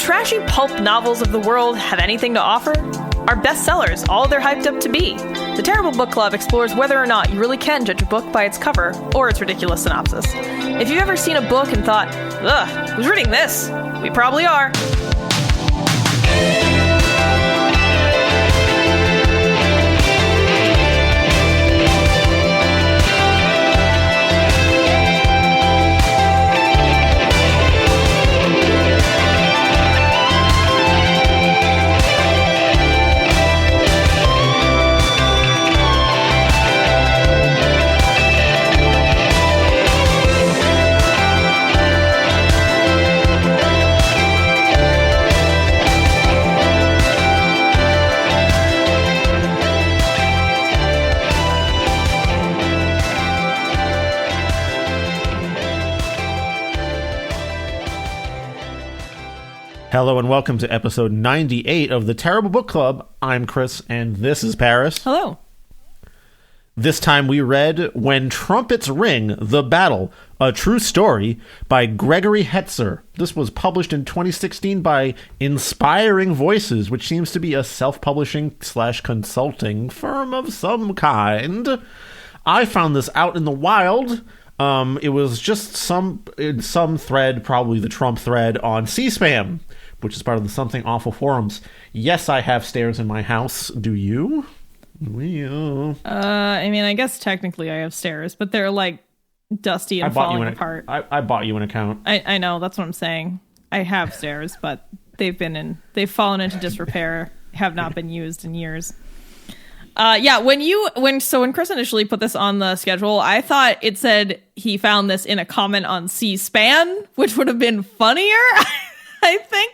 trashy pulp novels of the world have anything to offer? Are bestsellers all they're hyped up to be? The Terrible Book Club explores whether or not you really can judge a book by its cover or its ridiculous synopsis. If you've ever seen a book and thought, ugh, who's reading this? We probably are. Hello and welcome to episode 98 of the Terrible Book Club. I'm Chris and this is Paris. Hello. This time we read When Trumpets Ring, The Battle, A True Story by Gregory Hetzer. This was published in 2016 by Inspiring Voices, which seems to be a self-publishing / consulting firm of some kind. I found this out in the wild. It was just some thread, probably the Trump thread on C-SPAN, which is part of the SomethingAwful forums. Yes, I have stairs in my house. Do you? I mean, I guess technically I have stairs, but they're like dusty and falling apart. I bought you an account. I know, that's what I'm saying. I have stairs, but they've fallen into disrepair, have not been used in years. When Chris initially put this on the schedule, I thought it said he found this in a comment on C-SPAN, which would have been funnier, I think.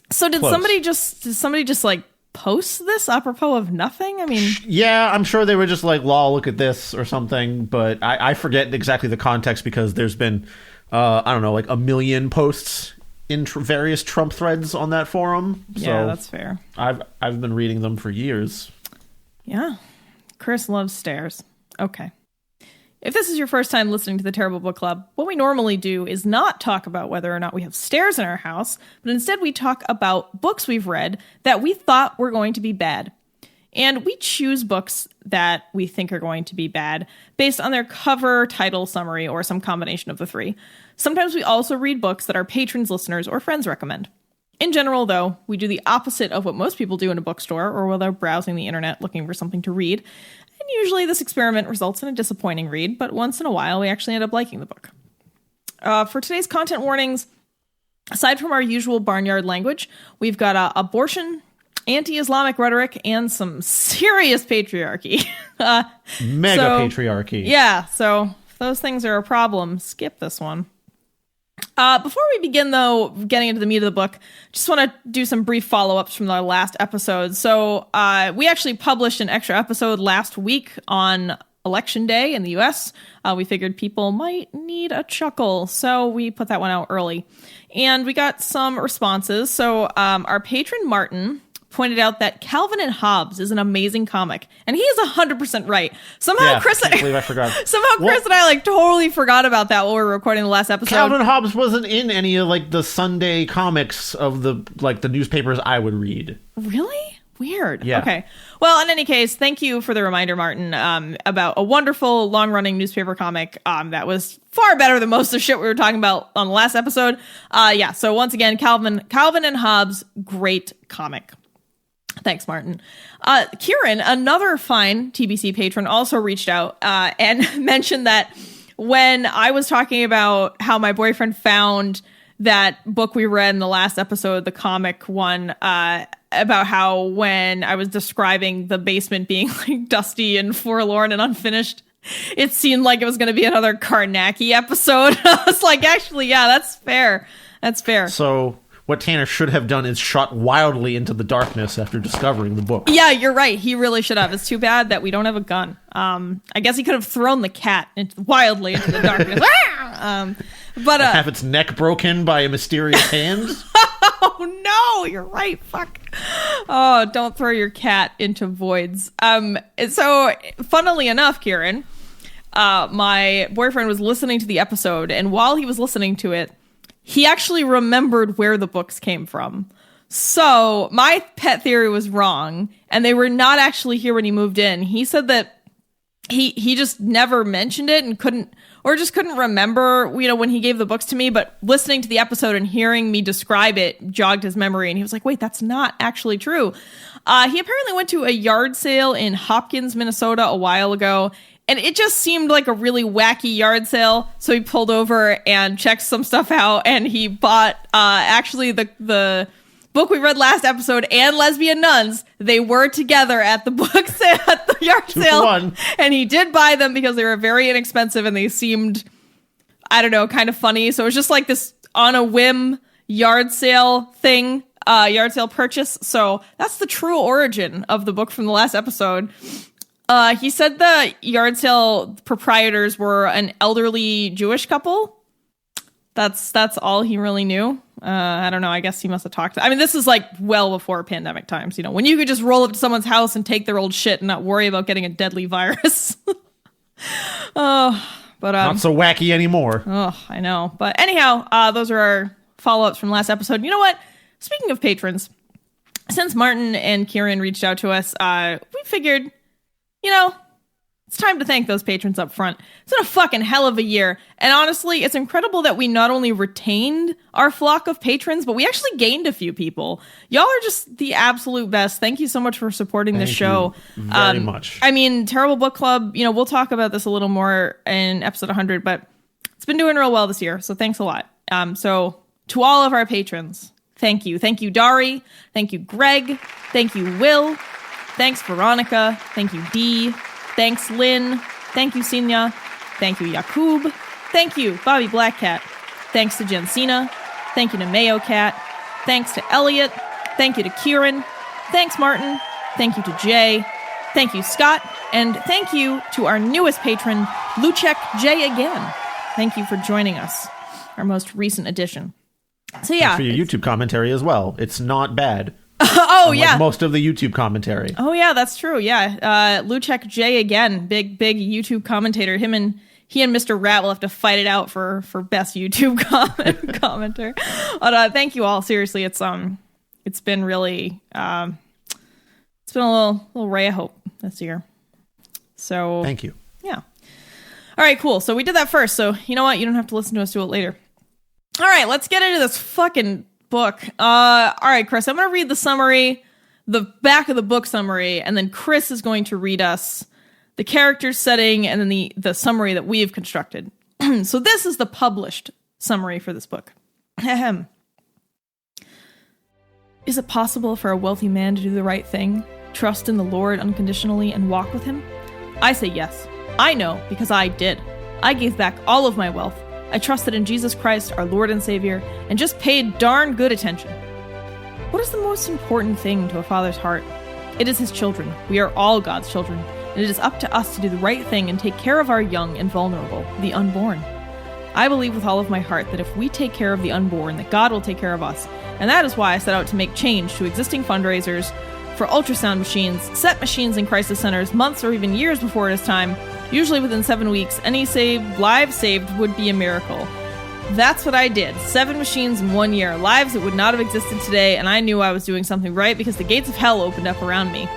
So did somebody just like post this apropos of nothing? I mean, yeah, I'm sure they were just like, lol, look at this or something, but I forget exactly the context because there's been, I don't know, like a million posts in various Trump threads on that forum. Yeah, that's fair. I've been reading them for years. Yeah. Chris loves stairs. Okay. If this is your first time listening to the Terrible Book Club, what we normally do is not talk about whether or not we have stairs in our house, but instead we talk about books we've read that we thought were going to be bad. And we choose books that we think are going to be bad based on their cover, title, summary, or some combination of the three. Sometimes we also read books that our patrons, listeners, or friends recommend. In general, though, we do the opposite of what most people do in a bookstore or while they're browsing the internet looking for something to read. And usually this experiment results in a disappointing read, but once in a while we actually end up liking the book. For today's content warnings, aside from our usual barnyard language, we've got abortion, anti-Islamic rhetoric, and some serious patriarchy. Patriarchy. Yeah, so if those things are a problem, skip this one. Before we begin, though, getting into the meat of the book, just want to do some brief follow-ups from our last episode. So we actually published an extra episode last week on Election Day in the U.S. We figured people might need a chuckle, so we put that one out early. And we got some responses. So our patron, Martin, pointed out that Calvin and Hobbes is an amazing comic, and he is 100% right. Somehow, Chris, I forgot. Chris and I totally forgot about that while we were recording the last episode. Calvin and Hobbes wasn't in any of the Sunday comics of the newspapers I would read. Really? Weird. Yeah. Okay. Well, in any case, thank you for the reminder, Martin, about a wonderful long-running newspaper comic that was far better than most of the shit we were talking about on the last episode. So once again, Calvin and Hobbes, great comic. Thanks, Martin. Kieran, another fine TBC patron, also reached out and mentioned that when I was talking about how my boyfriend found that book we read in the last episode, the comic one, about how when I was describing the basement being like dusty and forlorn and unfinished, it seemed like it was going to be another Karnacki episode. I was like, actually, yeah, that's fair. That's fair. So what Tanner should have done is shot wildly into the darkness after discovering the book. Yeah, you're right. He really should have. It's too bad that we don't have a gun. I guess he could have thrown the cat wildly into the darkness. But have its neck broken by a mysterious hand. Oh no, you're right. Fuck. Oh, don't throw your cat into voids. So, funnily enough, Kieran, my boyfriend was listening to the episode, and while he was listening to it, he actually remembered where the books came from. So my pet theory was wrong, and they were not actually here when he moved in. He said that he just never mentioned it and couldn't remember, when he gave the books to me, but listening to the episode and hearing me describe it jogged his memory, and he was like, wait, that's not actually true. He apparently went to a yard sale in Hopkins, Minnesota a while ago, and it just seemed like a really wacky yard sale, so he pulled over and checked some stuff out, and he bought actually the book we read last episode and Lesbian Nuns. They were together at the book sale, at the yard sale, and he did buy them because they were very inexpensive and they seemed, I don't know, kind of funny. So it was just like this on a whim yard sale thing, yard sale purchase. So that's the true origin of the book from the last episode. He said the yard sale proprietors were an elderly Jewish couple. That's all he really knew. I don't know. I guess he must have talked to... I mean, this is like well before pandemic times, when you could just roll up to someone's house and take their old shit and not worry about getting a deadly virus. But not so wacky anymore. Oh, I know. But anyhow, those are our follow-ups from last episode. You know what? Speaking of patrons, since Martin and Kieran reached out to us, we figured, it's time to thank those patrons up front. It's been a fucking hell of a year. And honestly, it's incredible that we not only retained our flock of patrons, but we actually gained a few people. Y'all are just the absolute best. Thank you so much for supporting the show. Very much. I mean, Terrible Book Club, we'll talk about this a little more in episode 100, but it's been doing real well this year. So thanks a lot. So to all of our patrons, thank you. Thank you, Dari. Thank you, Greg. Thank you, Will. Thanks, Veronica. Thank you, Dee. Thanks, Lynn. Thank you, Sinya. Thank you, Yakub. Thank you, Bobby Blackcat. Thanks to Jensina. Thank you to Mayo Cat. Thanks to Elliot. Thank you to Kieran. Thanks, Martin. Thank you to Jay. Thank you, Scott. And thank you to our newest patron, Luchek J again. Thank you for joining us, our most recent addition. So yeah. Thanks for your YouTube commentary as well. It's not bad. Oh, unlike yeah. most of the YouTube commentary. Oh, yeah, that's true. Yeah. Luchek J again, big YouTube commentator. He and Mr. Rat will have to fight it out for best YouTube commenter. But thank you all. Seriously, it's been really it's been a little ray of hope this year. So thank you. Yeah. All right, cool. So we did that first. So you know what? You don't have to listen to us do it later. All right, let's get into this fucking book. All right, Chris, I'm going to read the summary, the back of the book summary, and then Chris is going to read us the character setting and then the summary that we have constructed. So this is the published summary for this book. Ahem. Is it possible for a wealthy man to do the right thing, trust in the Lord unconditionally, and walk with him? I say yes. I know, because I did. I gave back all of my wealth. I trusted in Jesus Christ, our Lord and Savior, and just paid darn good attention. What is the most important thing to a father's heart? It is his children. We are all God's children, and it is up to us to do the right thing and take care of our young and vulnerable, the unborn. I believe with all of my heart that if we take care of the unborn, that God will take care of us, and that is why I set out to make change to existing fundraisers for ultrasound machines, set machines in crisis centers months or even years before it is time. Usually within 7 weeks, any lives saved would be a miracle. That's what I did. 7 machines in 1 year. Lives that would not have existed today, and I knew I was doing something right because the gates of hell opened up around me.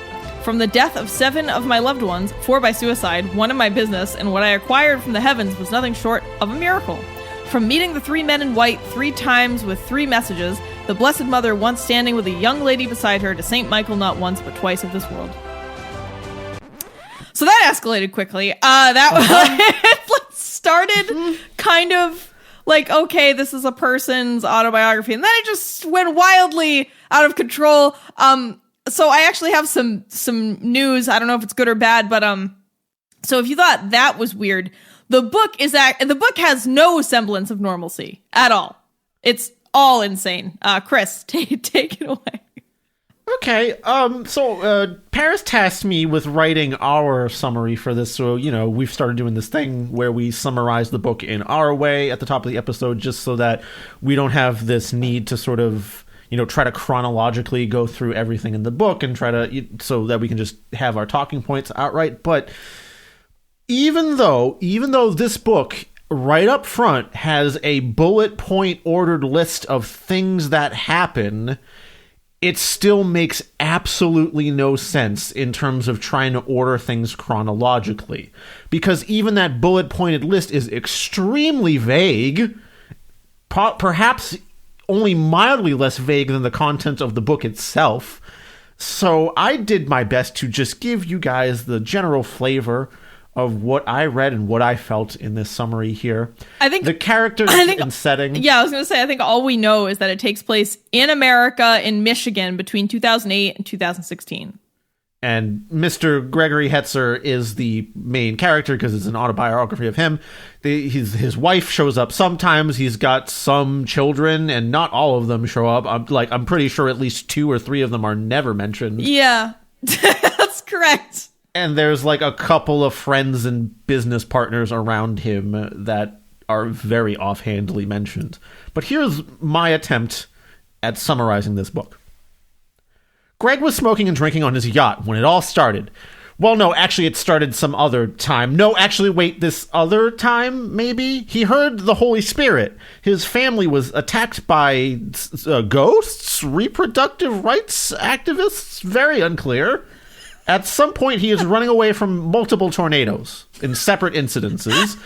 From the death of 7 of my loved ones, 4 by suicide, 1 in my business, and what I acquired from the heavens was nothing short of a miracle. From meeting the 3 men in white 3 times with 3 messages, the Blessed Mother once standing with a young lady beside her, to St. Michael not once but twice of this world. So that escalated quickly. That started kind of like, okay, this is a person's autobiography, and then it just went wildly out of control. So I actually have some news. I don't know if it's good or bad, but so if you thought that was weird, the book has no semblance of normalcy at all. It's all insane. Chris, take it away. Okay, so Paris tasked me with writing our summary for this, so, we've started doing this thing where we summarize the book in our way at the top of the episode, just so that we don't have this need to sort of, try to chronologically go through everything in the book and try to, so that we can just have our talking points outright. But even though this book right up front has a bullet point ordered list of things that happen, it still makes absolutely no sense in terms of trying to order things chronologically. Because even that bullet pointed list is extremely vague, perhaps only mildly less vague than the content of the book itself. So I did my best to just give you guys the general flavor of what I read and what I felt in this summary here. I think the characters and setting. Yeah, I was going to say, I think all we know is that it takes place in America, in Michigan, between 2008 and 2016. And Mr. Gregory Hetzer is the main character because it's an autobiography of him. His wife shows up sometimes. He's got some children, and not all of them show up. I'm pretty sure at least 2 or 3 of them are never mentioned. Yeah, that's correct. And there's like a couple of friends and business partners around him that are very offhandedly mentioned. But here's my attempt at summarizing this book. Greg was smoking and drinking on his yacht when it all started. Well, no, actually it started some other time. No, actually, wait, this other time, maybe? He heard the Holy Spirit. His family was attacked by ghosts, reproductive rights activists, very unclear. At some point, he is running away from multiple tornadoes in separate incidences.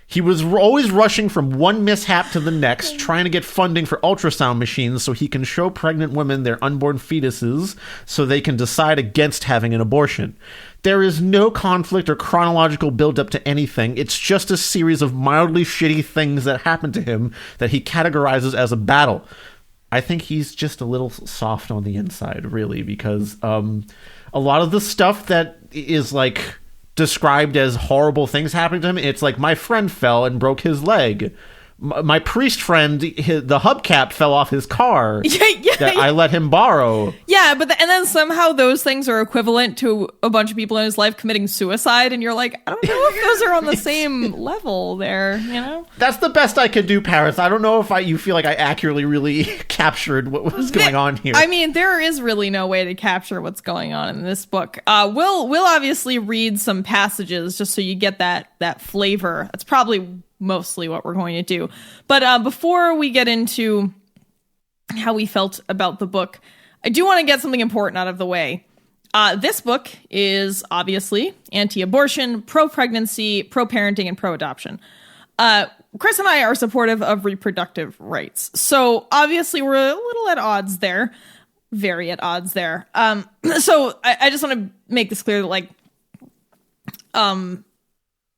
He was always rushing from one mishap to the next, trying to get funding for ultrasound machines so he can show pregnant women their unborn fetuses so they can decide against having an abortion. There is no conflict or chronological buildup to anything. It's just a series of mildly shitty things that happen to him that he categorizes as a battle. I think he's just a little soft on the inside, really, because a lot of the stuff that is like described as horrible things happening to him, it's like, my friend fell and broke his leg. My priest friend, the hubcap fell off his car that I let him borrow. Yeah, but and then somehow those things are equivalent to a bunch of people in his life committing suicide, and you're like, I don't know if those are on the same level there, you know? That's the best I could do, Paris. I don't know if you feel like I accurately really captured what was going on here. I mean, there is really no way to capture what's going on in this book. We'll obviously read some passages just so you get that flavor. That's probably mostly what we're going to do. But before we get into how we felt about the book, I do want to get something important out of the way. This book is obviously anti-abortion, pro-pregnancy, pro-parenting, and pro-adoption. Chris and I are supportive of reproductive rights. So obviously we're a little at odds there. Very at odds there. So I just want to make this clear that, like,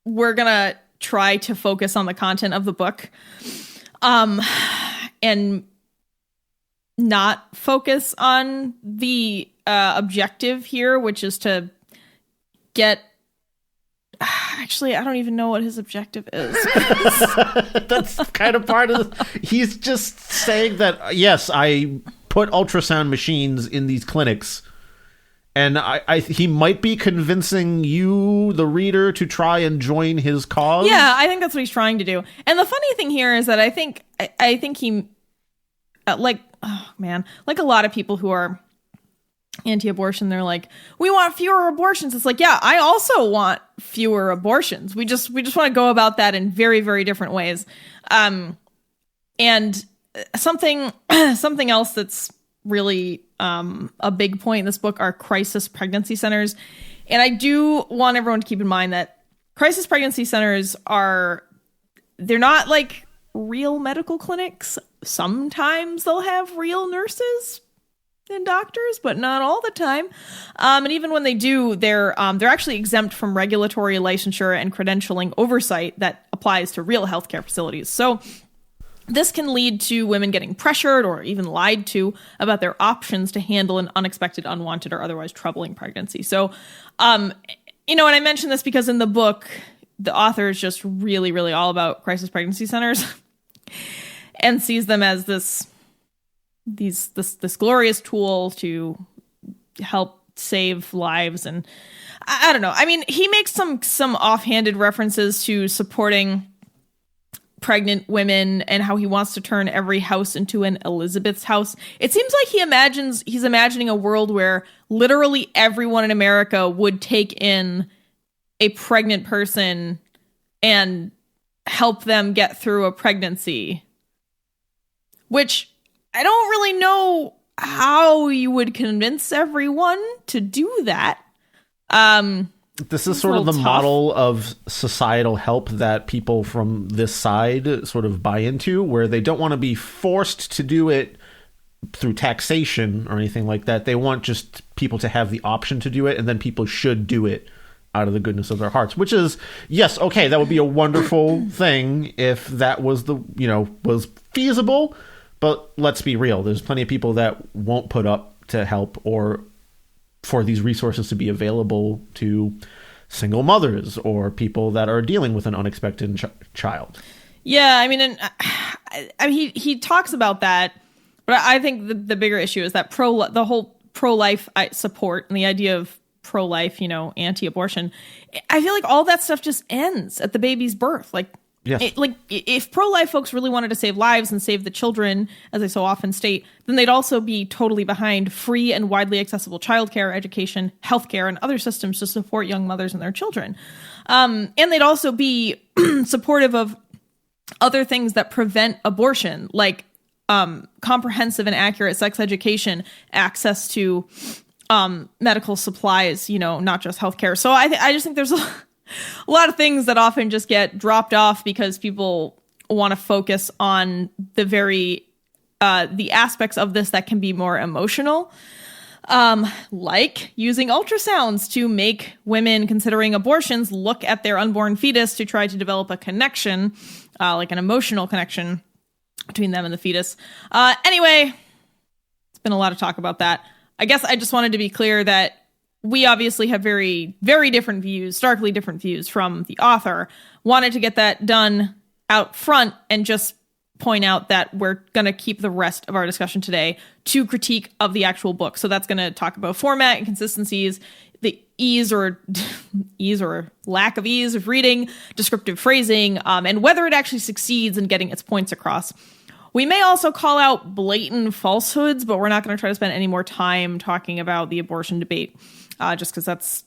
we're going to try to focus on the content of the book, and not focus on the objective here, which is to get... Actually, I don't even know what his objective is. That's kind of part of this. He's just saying that, yes, I put ultrasound machines in these clinics, and he might be convincing you, the reader, to try and join his cause. Yeah, I think that's what he's trying to do. And the funny thing here is that I think he, like a lot of people who are anti-abortion, they're like, we want fewer abortions. It's like, yeah, I also want fewer abortions. We just want to go about that in very, very different ways. And something else that's really a big point in this book are crisis pregnancy centers. And I do want everyone to keep in mind that crisis pregnancy centers they're not like real medical clinics. Sometimes they'll have real nurses and doctors, but not all the time. And even when they do, they're actually exempt from regulatory licensure and credentialing oversight that applies to real healthcare facilities. So this can lead to women getting pressured or even lied to about their options to handle an unexpected, unwanted, or otherwise troubling pregnancy. So, and I mention this because in the book, the author is just really, really all about crisis pregnancy centers and sees them as this glorious tool to help save lives. And I don't know. I mean, he makes some offhanded references to supporting pregnant women and how he wants to turn every house into an Elizabeth's house. It seems like he's imagining a world where literally everyone in America would take in a pregnant person and help them get through a pregnancy, which I don't really know how you would convince everyone to do that. This is sort of the model of societal help that people from this side sort of buy into, where they don't want to be forced to do it through taxation or anything like that. They want just people to have the option to do it, and then people should do it out of the goodness of their hearts, which is, yes, okay, that would be a wonderful thing if that was was feasible. But let's be real. There's plenty of people that won't put up to help or for these resources to be available to single mothers or people that are dealing with an unexpected child. Yeah, I mean, he talks about that, but I think the bigger issue is that the whole pro-life support and the idea of pro-life, anti-abortion. I feel like all that stuff just ends at the baby's birth. Like, yes. If pro-life folks really wanted to save lives and save the children, as they so often state, then they'd also be totally behind free and widely accessible childcare, education, healthcare, and other systems to support young mothers and their children. And they'd also be supportive of other things that prevent abortion, like comprehensive and accurate sex education, access to medical supplies, not just healthcare. So I just think there's a lot of things that often just get dropped off because people want to focus on the aspects of this that can be more emotional, like using ultrasounds to make women considering abortions look at their unborn fetus to try to develop a connection, like an emotional connection between them and the fetus. Anyway, it's been a lot of talk about that. I guess I just wanted to be clear that we obviously have very, very different views, starkly different views from the author. Wanted to get that done out front and just point out that we're going to keep the rest of our discussion today to critique of the actual book. So that's going to talk about format and consistencies, the ease or lack of ease of reading, descriptive phrasing, and whether it actually succeeds in getting its points across. We may also call out blatant falsehoods, but we're not going to try to spend any more time talking about the abortion debate, just because that's,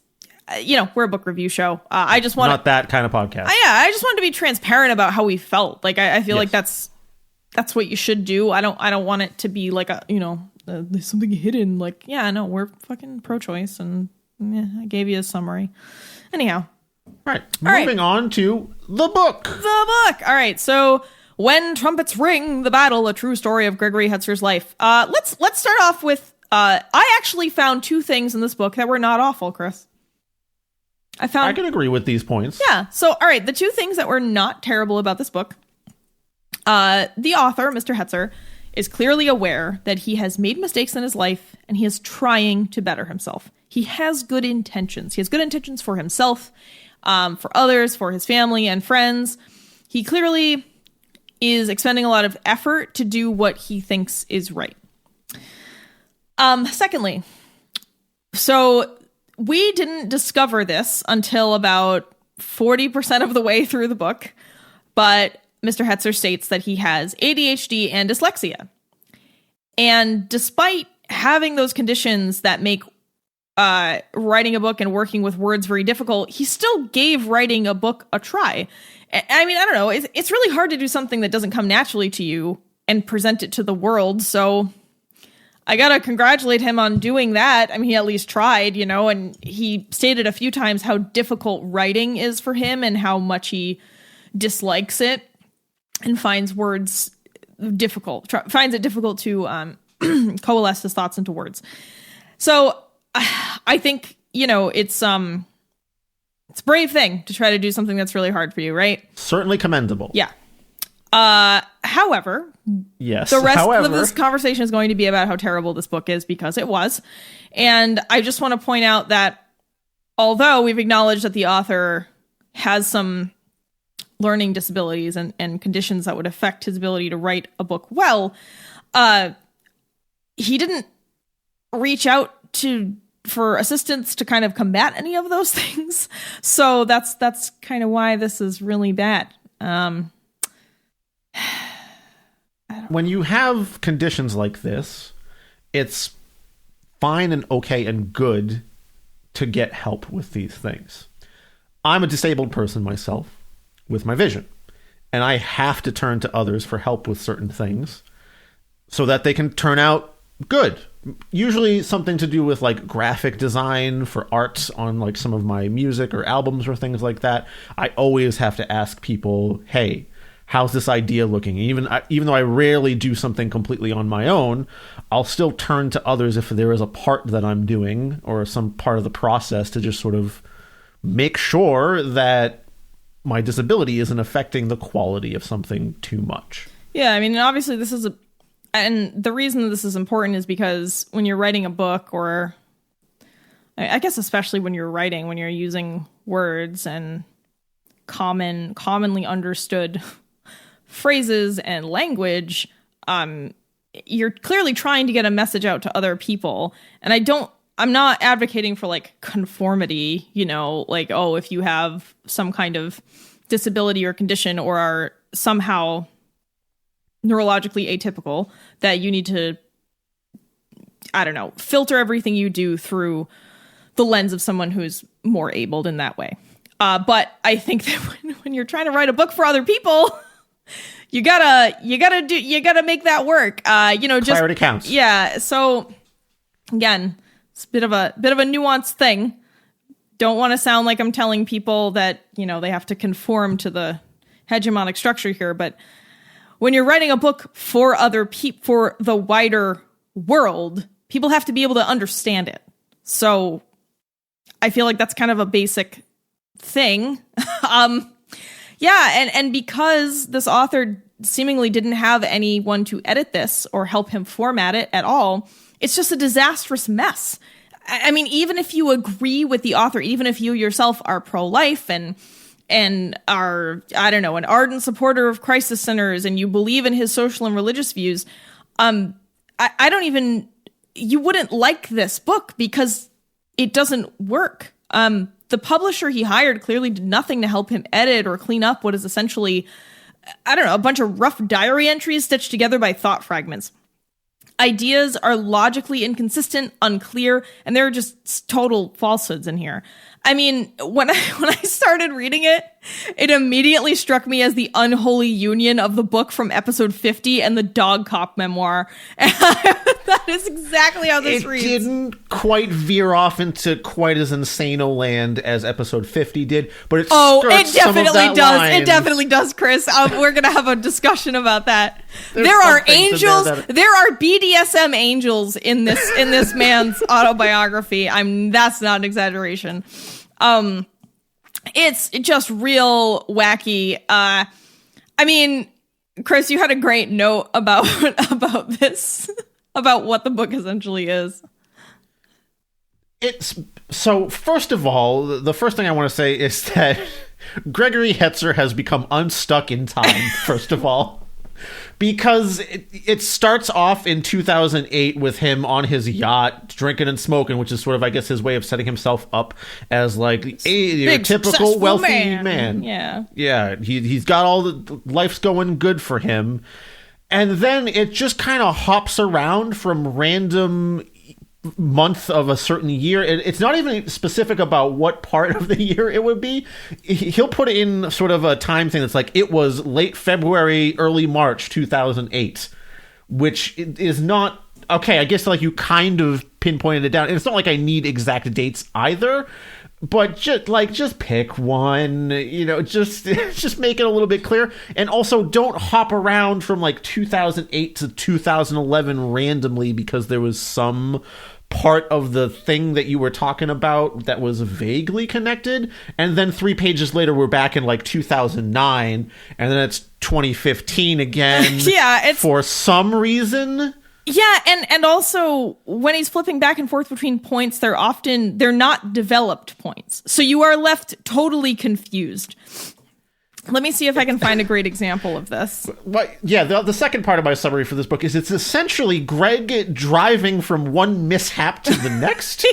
we're a book review show. I just want not that kind of podcast. I just wanted to be transparent about how we felt. Like I feel like that's what you should do. I don't want it to be like there's something hidden. Like, we're fucking pro-choice, and I gave you a summary. Anyhow, moving on to the book. All right, so. When Trumpets Ring, The Battle, a true story of Gregory Hetzer's life. Let's start off with, I actually found two things in this book that were not awful, Chris. I can agree with these points. Yeah. So, all right, the two things that were not terrible about this book. The author, Mr. Hetzer, is clearly aware that he has made mistakes in his life and he is trying to better himself. He has good intentions. He has good intentions for himself, for others, for his family and friends. He clearly is expending a lot of effort to do what he thinks is right. Secondly, so we didn't discover this until about 40% of the way through the book, but Mr. Hetzer states that he has ADHD and dyslexia. And despite having those conditions that make writing a book and working with words very difficult, he still gave writing a book a try. I mean, I don't know. It's really hard to do something that doesn't come naturally to you and present it to the world. So I got to congratulate him on doing that. I mean, he at least tried, and he stated a few times how difficult writing is for him and how much he dislikes it and finds words difficult, finds it difficult to coalesce his thoughts into words. So I think, it's a brave thing to try to do something that's really hard for you, right? Certainly commendable. Yeah. However, yes. The rest of this conversation is going to be about how terrible this book is, because it was. And I just want to point out that although we've acknowledged that the author has some learning disabilities and conditions that would affect his ability to write a book well, he didn't reach out for assistance to kind of combat any of those things. So that's kind of why this is really bad. When you have conditions like this, it's fine and okay and good to get help with these things. I'm a disabled person myself with my vision. and I have to turn to others for help with certain things so that they can turn out good. Usually something to do with like graphic design for art on like some of my music or albums or things like that. I always have to ask people, hey, how's this idea looking? Even though I rarely do something completely on my own, I'll still turn to others if there is a part that I'm doing or some part of the process to just sort of make sure that my disability isn't affecting the quality of something too much. Yeah, I mean, obviously this is and the reason that this is important is because when you're writing a book, or I guess especially when you're writing, when you're using words and commonly understood phrases and language, you're clearly trying to get a message out to other people. And I'm not advocating for like conformity, like, oh, if you have some kind of disability or condition or are somehow neurologically atypical, that you need to, I don't know, filter everything you do through the lens of someone who's more abled in that way. But I think that when you're trying to write a book for other people, you gotta make that work. Clarity counts. Yeah. So again, it's a bit of a nuanced thing. Don't want to sound like I'm telling people that, they have to conform to the hegemonic structure here, but when you're writing a book for other people, for the wider world, people have to be able to understand it. So I feel like that's kind of a basic thing. Yeah, and because this author seemingly didn't have anyone to edit this or help him format it at all, it's just a disastrous mess. I mean, even if you agree with the author, even if you yourself are pro-life and are, I don't know, an ardent supporter of crisis centers and you believe in his social and religious views, you wouldn't like this book because it doesn't work. The publisher he hired clearly did nothing to help him edit or clean up what is essentially, I don't know, a bunch of rough diary entries stitched together by thought fragments. Ideas are logically inconsistent, unclear, and there are just total falsehoods in here. I mean, when I started reading it, it immediately struck me as the unholy union of the book from episode 50 and the dog cop memoir. And that is exactly how this reads. It didn't quite veer off into quite as insane-o land as episode 50 did, but it skirts some of that line. It definitely does, Chris. We're going to have a discussion about that. There are angels. There are BDSM angels in this man's autobiography. That's not an exaggeration. It's just real wacky. I mean, Chris, you had a great note about this, about what the book essentially is. So first of all, the first thing I want to say is that Gregory Hetzer has become unstuck in time, first of all. Because it starts off in 2008 with him on his yacht drinking and smoking, which is sort of, I guess, his way of setting himself up as like a typical wealthy man. Yeah. He's got all the life's going good for him, and then it just kind of hops around from random month of a certain year. It's not even specific about what part of the year it would be. He'll put in sort of a time thing that's like, it was late February, early March 2008, which is not okay. I guess like you kind of pinpointed it down, and it's not like I need exact dates either, but just pick one, just make it a little bit clear. And also don't hop around from like 2008 to 2011 randomly because there was some part of the thing that you were talking about that was vaguely connected, and then 3 pages later we're back in like 2009, and then it's 2015 again. Yeah, for some reason. Yeah, and also when he's flipping back and forth between points, they're not developed points, so you are left totally confused. Let me see if I can find a great example of this. Well, yeah, the second part of my summary for this book is it's essentially Greg driving from one mishap to the next.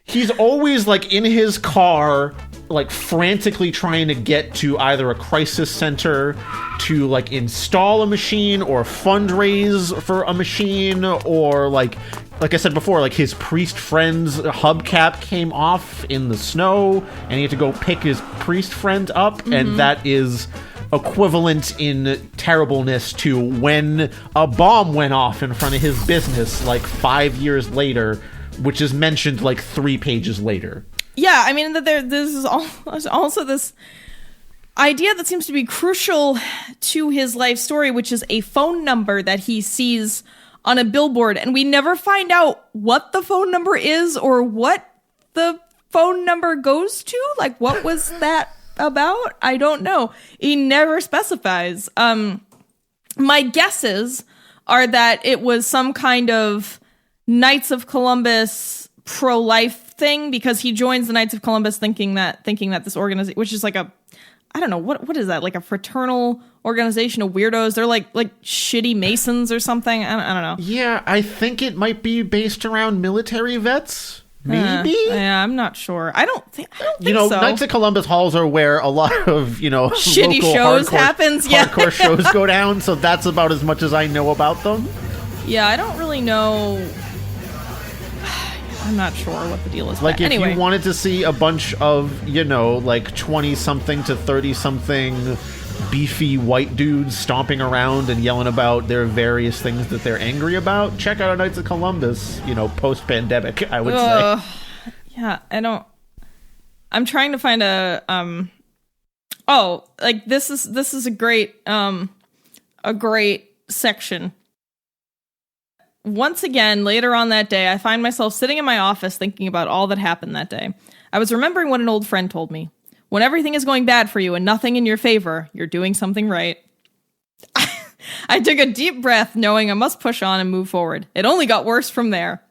He's always like in his car, like frantically trying to get to either a crisis center to like install a machine or fundraise for a machine, or like I said before, like his priest friend's hubcap came off in the snow and he had to go pick his priest friend up. Mm-hmm. And that is equivalent in terribleness to when a bomb went off in front of his business like 5 years later, which is mentioned like 3 pages later. Yeah, I mean, this is also this idea that seems to be crucial to his life story, which is a phone number that he sees on a billboard, and we never find out what the phone number is or what the phone number goes to. Like, what was that about? I don't know. He never specifies. My guesses are that it was some kind of Knights of Columbus pro-life thing, because he joins the Knights of Columbus thinking that this organization, which is like a, I don't know, what is that? Like a fraternal organization of weirdos? They're like shitty Masons or something. I don't know. Yeah, I think it might be based around military vets. Maybe? Yeah, I'm not sure. I don't think so. Knights of Columbus halls are where a lot of, shitty local shows happens. Yeah. Hardcore shows go down, so that's about as much as I know about them. Yeah, I don't really know. I'm not sure what the deal is. Like, if anyway. you wanted to see a bunch of, like 20-something to 30-something beefy white dudes stomping around and yelling about their various things that they're angry about, check out Knights of Columbus, post-pandemic, I would say. Yeah, I'm trying to find this is a great section. Once again, later on that day, I find myself sitting in my office thinking about all that happened that day. I was remembering what an old friend told me. When everything is going bad for you and nothing in your favor, you're doing something right. I took a deep breath, knowing I must push on and move forward. It only got worse from there.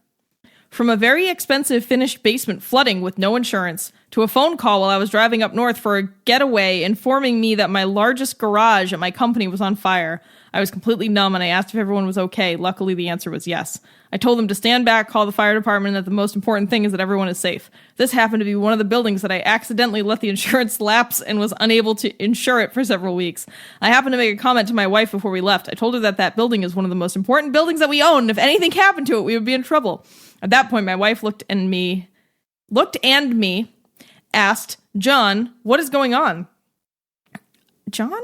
From a very expensive finished basement flooding with no insurance, to a phone call while I was driving up north for a getaway informing me that my largest garage at my company was on fire. I was completely numb and I asked if everyone was okay. Luckily, the answer was yes. I told them to stand back, call the fire department, and that the most important thing is that everyone is safe. This happened to be one of the buildings that I accidentally let the insurance lapse and was unable to insure it for several weeks. I happened to make a comment to my wife before we left. I told her that building is one of the most important buildings that we own, and if anything happened to it, we would be in trouble. At that point, my wife looked and me, asked, "John, what is going on?" John?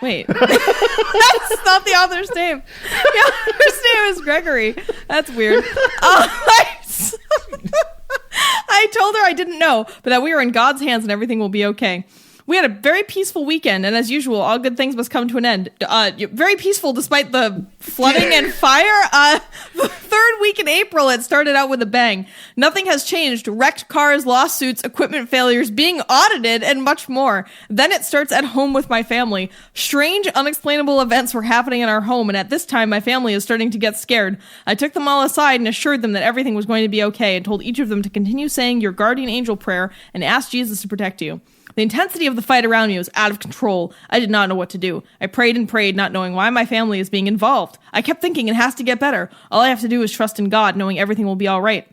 Wait. That's not the author's name. The author's name is Gregory. That's weird. I told her I didn't know, but that we were in God's hands and everything will be okay. We had a very peaceful weekend, and as usual, all good things must come to an end. Very peaceful despite the flooding and fire. The third week in April, it started out with a bang. Nothing has changed. Wrecked cars, lawsuits, equipment failures, being audited, and much more. Then it starts at home with my family. Strange, unexplainable events were happening in our home, and at this time, my family is starting to get scared. I took them all aside and assured them that everything was going to be okay, and told each of them to continue saying your guardian angel prayer and ask Jesus to protect you. The intensity of the fight around me was out of control. I did not know what to do. I prayed and prayed, not knowing why my family is being involved. I kept thinking it has to get better. All I have to do is trust in God, knowing everything will be all right.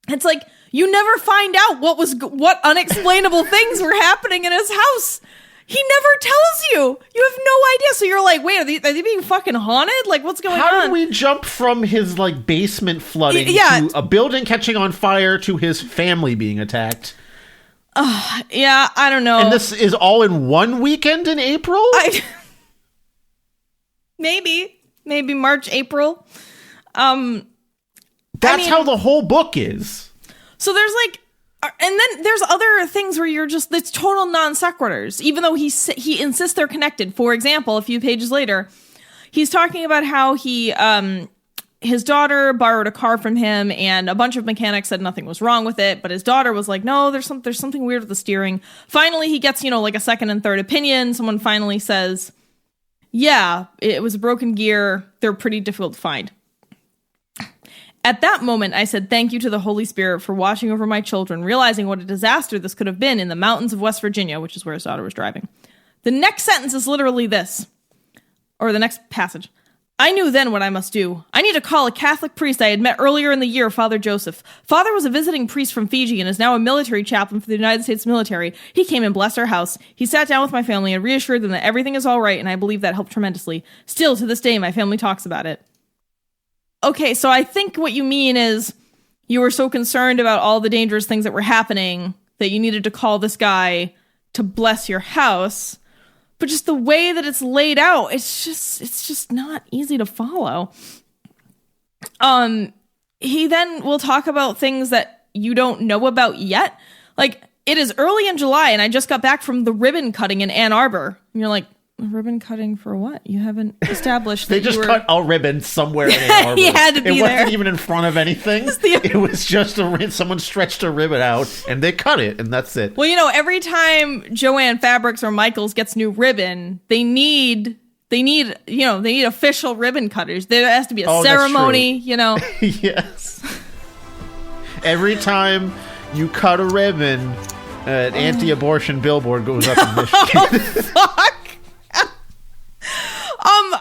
It's like, you never find out what unexplainable things were happening in his house. He never tells you. You have no idea. So you're like, wait, are they being fucking haunted? Like, what's going on? How did we jump from his, basement flooding to a building catching on fire to his family being attacked? Yeah, I don't know. And this is all in one weekend in April? Maybe March, April. That's how the whole book is. So there's and then there's other things where it's total non sequiturs, even though he insists they're connected. For example, a few pages later, he's talking about how his daughter borrowed a car from him, and a bunch of mechanics said nothing was wrong with it, but his daughter was like, no, there's something weird with the steering. Finally, he gets, a second and third opinion. Someone finally says, yeah, it was a broken gear. They're pretty difficult to find. At that moment, I said thank you to the Holy Spirit for watching over my children, realizing what a disaster this could have been in the mountains of West Virginia, which is where his daughter was driving. The next sentence is literally this, or the next passage. I knew then what I must do. I need to call a Catholic priest I had met earlier in the year, Father Joseph. Father was a visiting priest from Fiji and is now a military chaplain for the United States military. He came and blessed our house. He sat down with my family and reassured them that everything is all right, and I believe that helped tremendously. Still, to this day, my family talks about it. Okay, so I think what you mean is you were so concerned about all the dangerous things that were happening that you needed to call this guy to bless your house. but just the way that it's laid out, it's just not easy to follow. He then will talk about things that you don't know about yet. Like, it is early in July and I just got back from the ribbon cutting in Ann Arbor. And you're like, ribbon cutting for what? You haven't established They just cut a ribbon somewhere in Ann Arbor. He had to be It wasn't there. even in front of anything. It was just someone stretched a ribbon out and they cut it, and that's it. Well, every time Joann Fabrics or Michaels gets new ribbon, they need official ribbon cutters. There has to be a ceremony, Yes. Every time you cut a ribbon, an anti-abortion billboard goes up in Michigan. Fuck.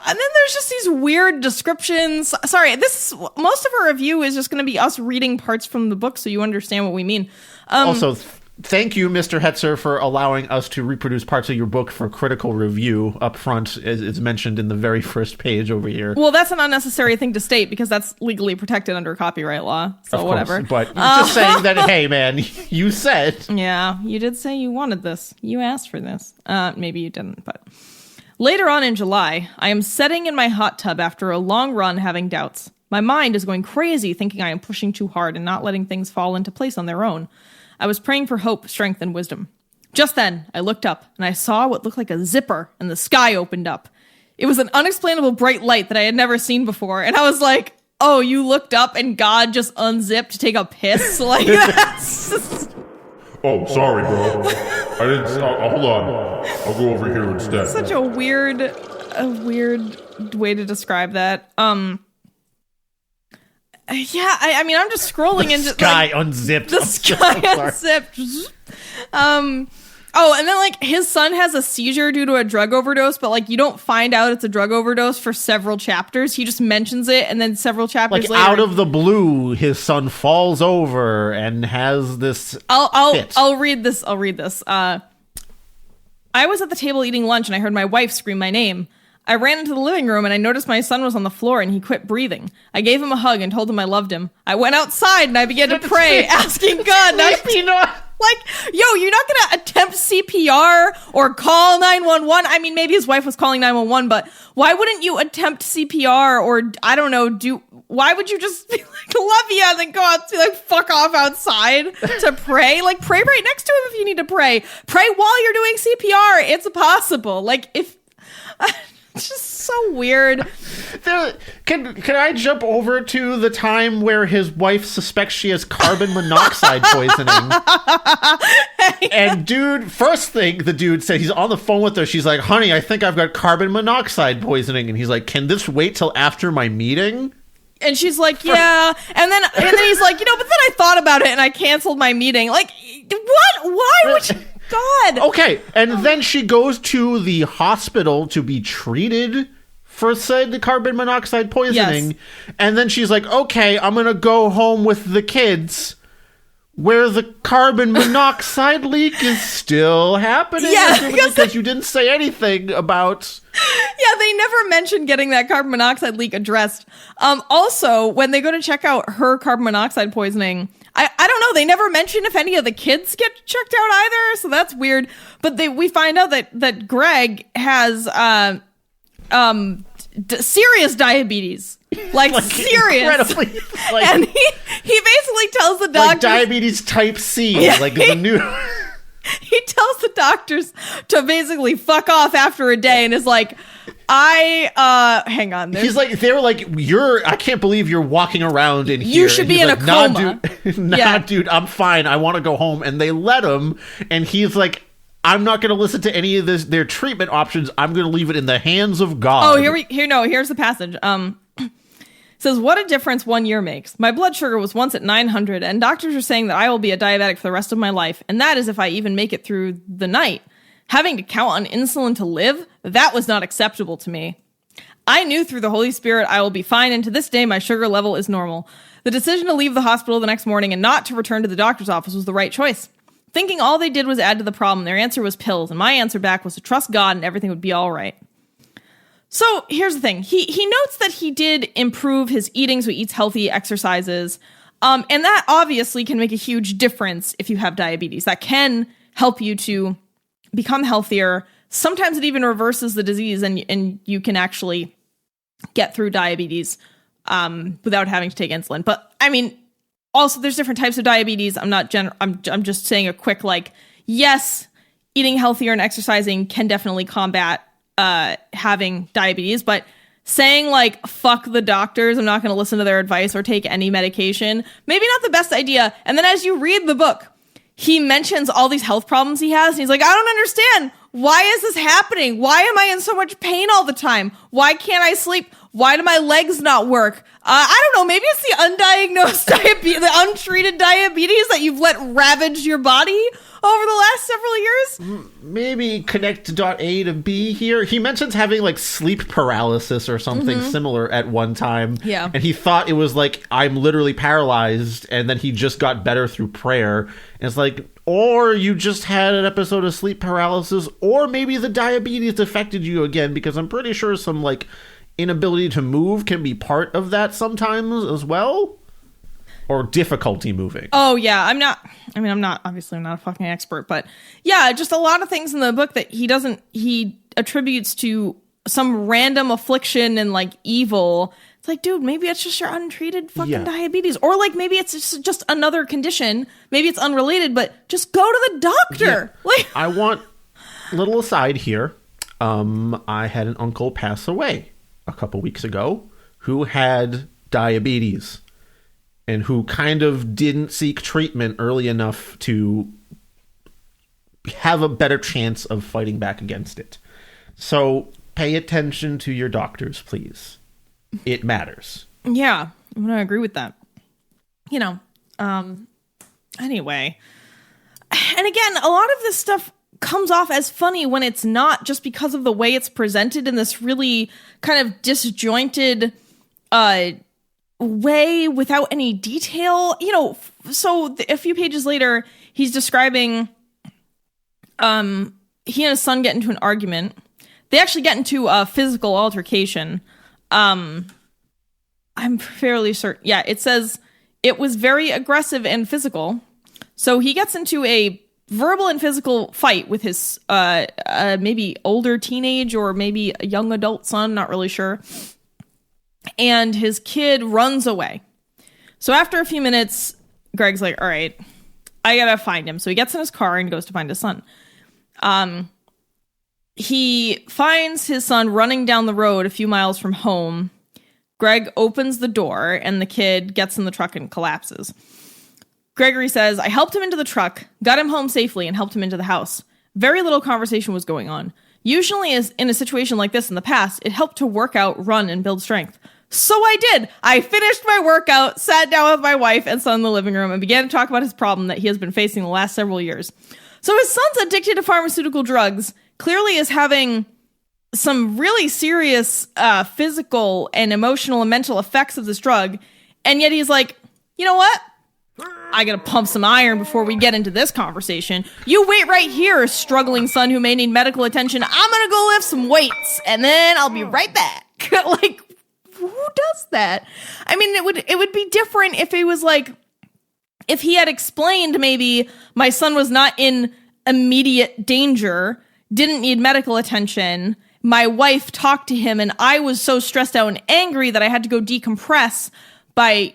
And then there's just these weird descriptions. Sorry, most of our review is just going to be us reading parts from the book so you understand what we mean. Also, thank you, Mr. Hetzer, for allowing us to reproduce parts of your book for critical review up front, as it's mentioned in the very first page over here. Well, that's an unnecessary thing to state because that's legally protected under copyright law. So whatever. But just saying that, hey, man, you said. Yeah, you did say you wanted this. You asked for this. Maybe you didn't, but... Later on in July, I am sitting in my hot tub after a long run having doubts. My mind is going crazy thinking I am pushing too hard and not letting things fall into place on their own. I was praying for hope, strength, and wisdom. Just then, I looked up and I saw what looked like a zipper and the sky opened up. It was an unexplainable bright light that I had never seen before. And I was like, oh, you looked up and God just unzipped to take a piss? Like, that's just... Oh, sorry, bro. I didn't. Hold on. I'll go over here instead. Such a weird way to describe that. Yeah, I mean, I'm just scrolling into sky unzipped. The sky unzipped. Oh, and then like his son has a seizure due to a drug overdose, but like you don't find out it's a drug overdose for several chapters. He just mentions it, and then several chapters later, out of the blue, his son falls over and has this. I'll read this. I was at the table eating lunch, and I heard my wife scream my name. I ran into the living room, and I noticed my son was on the floor, and he quit breathing. I gave him a hug and told him I loved him. I went outside, and I began to pray, asking God not. Like, yo, you're not going to attempt CPR or call 911. I mean, maybe his wife was calling 911, but why wouldn't you attempt CPR or, I don't know, why would you just be like, love you, and then go out and be like, fuck off outside to pray? Like, pray right next to him if you need to pray. Pray while you're doing CPR. It's possible. Like, if... It's just so weird. Can I jump over to the time where his wife suspects she has carbon monoxide poisoning? And first thing the dude said, he's on the phone with her. She's like, honey, I think I've got carbon monoxide poisoning. And he's like, can this wait till after my meeting? And she's like, yeah. And then he's like, but then I thought about it and I canceled my meeting. Like, what? Why would you... God. Okay, and then she goes to the hospital to be treated for said carbon monoxide poisoning. Yes. And then she's like, okay, I'm going to go home with the kids where the carbon monoxide leak is still happening. Yeah, because you didn't say anything about... Yeah, they never mentioned getting that carbon monoxide leak addressed. Also, when they go to check out her carbon monoxide poisoning... I don't know. They never mention if any of the kids get checked out either, so that's weird. But we find out that Greg has serious diabetes, like serious, incredibly, and he basically tells the doctor diabetes type C, like the new. He tells the doctors to basically fuck off after a day, and is like, hang on. He's like, they're like, I can't believe you're walking around in here. You should be in a coma. Dude, I'm fine. I want to go home. And they let him. And he's like, I'm not going to listen to any of their treatment options. I'm going to leave it in the hands of God. Oh, here's the passage. Says, what a difference 1 year makes. My blood sugar was once at 900, and doctors are saying that I will be a diabetic for the rest of my life. And that is if I even make it through the night. Having to count on insulin to live, that was not acceptable to me. I knew through the Holy Spirit I will be fine, and to this day my sugar level is normal. The decision to leave the hospital the next morning and not to return to the doctor's office was the right choice. Thinking all they did was add to the problem, their answer was pills, and my answer back was to trust God and everything would be all right. So here's the thing. He notes that he did improve his eating, so he eats healthy, exercises, and that obviously can make a huge difference if you have diabetes. That can help you to become healthier, sometimes it even reverses the disease, and you can actually get through diabetes without having to take insulin. But I mean, also there's different types of diabetes. I'm just saying a quick, like, yes, eating healthier and exercising can definitely combat having diabetes, but saying like, fuck the doctors, I'm not going to listen to their advice or take any medication, maybe not the best idea. And then as you read the book, he mentions all these health problems he has, and he's like, I don't understand. Why is this happening? Why am I in so much pain all the time? Why can't I sleep? Why do my legs not work? I don't know. Maybe it's the undiagnosed diabetes, the untreated diabetes that you've let ravage your body over the last several years. Maybe connect dot A to B here. He mentions having like sleep paralysis or something similar at one time. Yeah. And he thought it was like, I'm literally paralyzed. And then he just got better through prayer. And it's like, or you just had an episode of sleep paralysis, or maybe the diabetes affected you again, because I'm pretty sure some like inability to move can be part of that sometimes as well, or difficulty moving. Oh yeah, I'm not obviously I'm not a fucking expert, but yeah, just a lot of things in the book that he attributes to some random affliction and like evil. It's like, dude, maybe it's just your untreated fucking diabetes, or like maybe it's just another condition, maybe it's unrelated, but just go to the doctor. Yeah. Like, I want a little aside here. I had an uncle pass away a couple weeks ago who had diabetes and who kind of didn't seek treatment early enough to have a better chance of fighting back against it. So pay attention to your doctors, please. It matters. Yeah, I'm going to agree with that. You know, anyway. And again, a lot of this stuff comes off as funny when it's not, just because of the way it's presented in this really kind of disjointed way without any detail. You know, so a few pages later, he's describing he and his son get into an argument. They actually get into a physical altercation. I'm fairly certain. Yeah, it says it was very aggressive and physical. So he gets into a verbal and physical fight with his maybe older teenage or maybe a young adult son, not really sure. And his kid runs away. So after a few minutes, Greg's like, all right, I gotta find him. So he gets in his car and goes to find his son. He finds his son running down the road a few miles from home. Greg opens the door and the kid gets in the truck and collapses. Gregory says, I helped him into the truck, got him home safely, and helped him into the house. Very little conversation was going on. Usually, as in a situation like this in the past, it helped to work out, run, and build strength. So I did. I finished my workout, sat down with my wife and son in the living room, and began to talk about his problem that he has been facing the last several years. So his son's addicted to pharmaceutical drugs, clearly is having some really serious physical and emotional and mental effects of this drug, and yet he's like, you know what? I gotta pump some iron before we get into this conversation. You wait right here, struggling son who may need medical attention. I'm gonna go lift some weights, and then I'll be right back. Like, who does that? I mean, it would be different if it was like, if he had explained maybe my son was not in immediate danger, didn't need medical attention. My wife talked to him, and I was so stressed out and angry that I had to go decompress by,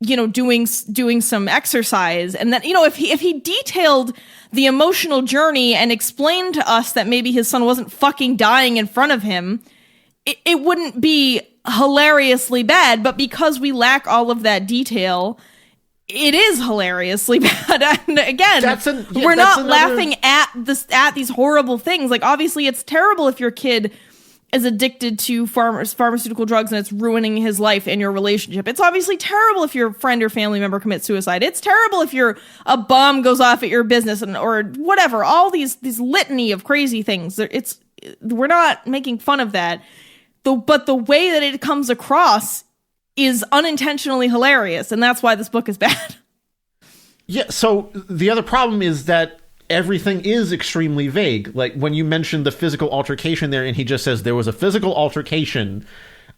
you know, doing some exercise. And then, you know, if he detailed the emotional journey and explained to us that maybe his son wasn't fucking dying in front of him, it wouldn't be hilariously bad. But because we lack all of that detail, it is hilariously bad. And again, we're not laughing at these horrible things. Like, obviously it's terrible if your kid is addicted to pharmaceutical drugs and it's ruining his life and your relationship. It's obviously terrible if your friend or family member commits suicide. It's terrible if a bomb goes off at your business or whatever. All these litany of crazy things. We're not making fun of that. But the way that it comes across is unintentionally hilarious, and that's why this book is bad. Yeah, so the other problem is that everything is extremely vague. Like, when you mentioned the physical altercation there, and he just says there was a physical altercation,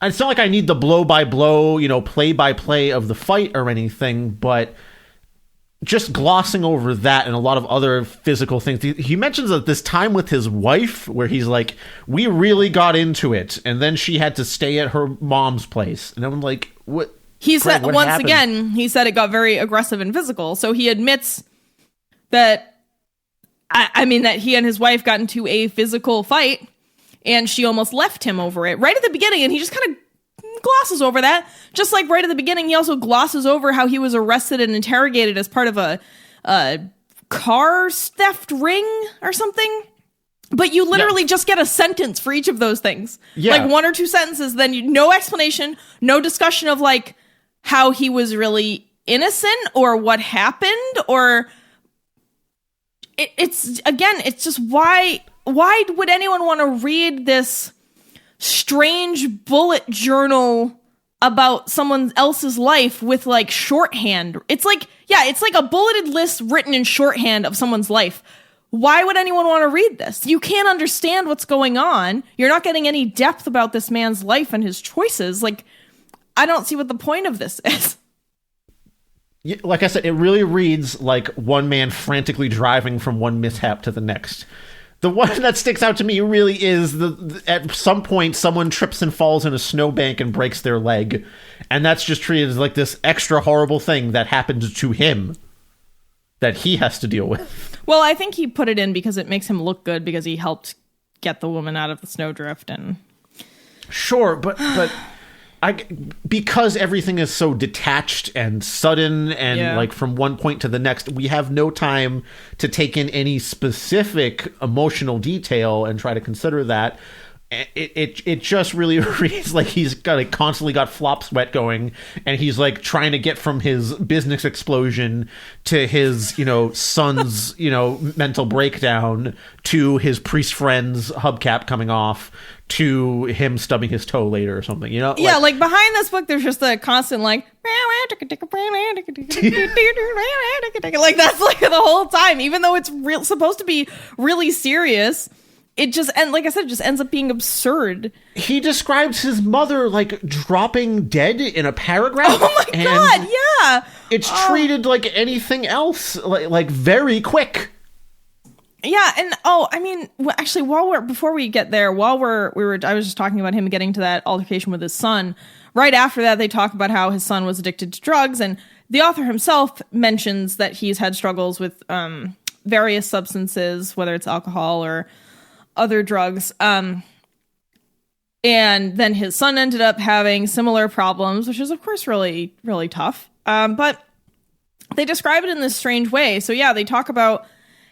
it's not like I need the blow-by-blow, you know, play-by-play of the fight or anything, but just glossing over that and a lot of other physical things. He mentions that this time with his wife where he's like, we really got into it, and then she had to stay at her mom's place. And I'm like, what? He said, what once happened? again, he said it got very aggressive and physical. So he admits that, I mean, that he and his wife got into a physical fight, and she almost left him over it right at the beginning, and he just kind of glosses over that. Just like right at the beginning, he also glosses over how he was arrested and interrogated as part of a car theft ring or something. But you literally just get a sentence for each of those things. Yeah. Like 1 or 2 sentences, then no explanation, no discussion of like how he was really innocent or what happened, or it's just why would anyone want to read this strange bullet journal about someone else's life with like shorthand? It's like a bulleted list written in shorthand of someone's life. Why would anyone want to read this? You can't understand what's going on. You're not getting any depth about this man's life and his choices. Like, I don't see what the point of this is. Like I said, it really reads like one man frantically driving from one mishap to the next. The one that sticks out to me really is at some point someone trips and falls in a snowbank and breaks their leg. And that's just treated as like this extra horrible thing that happened to him that he has to deal with. Well, I think he put it in because it makes him look good because he helped get the woman out of the snowdrift. And sure, but because everything is so detached and sudden and like from one point to the next, we have no time to take in any specific emotional detail and try to consider that. It just really reads like he's constantly got flop sweat going, and he's like trying to get from his business explosion to his son's mental breakdown to his priest friend's hubcap coming off to him stubbing his toe later or something, like behind this book there's just a constant like like that's like the whole time, even though it's supposed to be really serious. It just, and like I said, it just ends up being absurd. He describes his mother like dropping dead in a paragraph. Oh my god, yeah. It's treated like anything else, like very quick. Yeah, and I mean, actually, before we get there, I was just talking about him getting to that altercation with his son. Right after that, they talk about how his son was addicted to drugs, and the author himself mentions that he's had struggles with various substances, whether it's alcohol or other drugs. And then his son ended up having similar problems, which is of course really, really tough. But they describe it in this strange way. So yeah, they talk about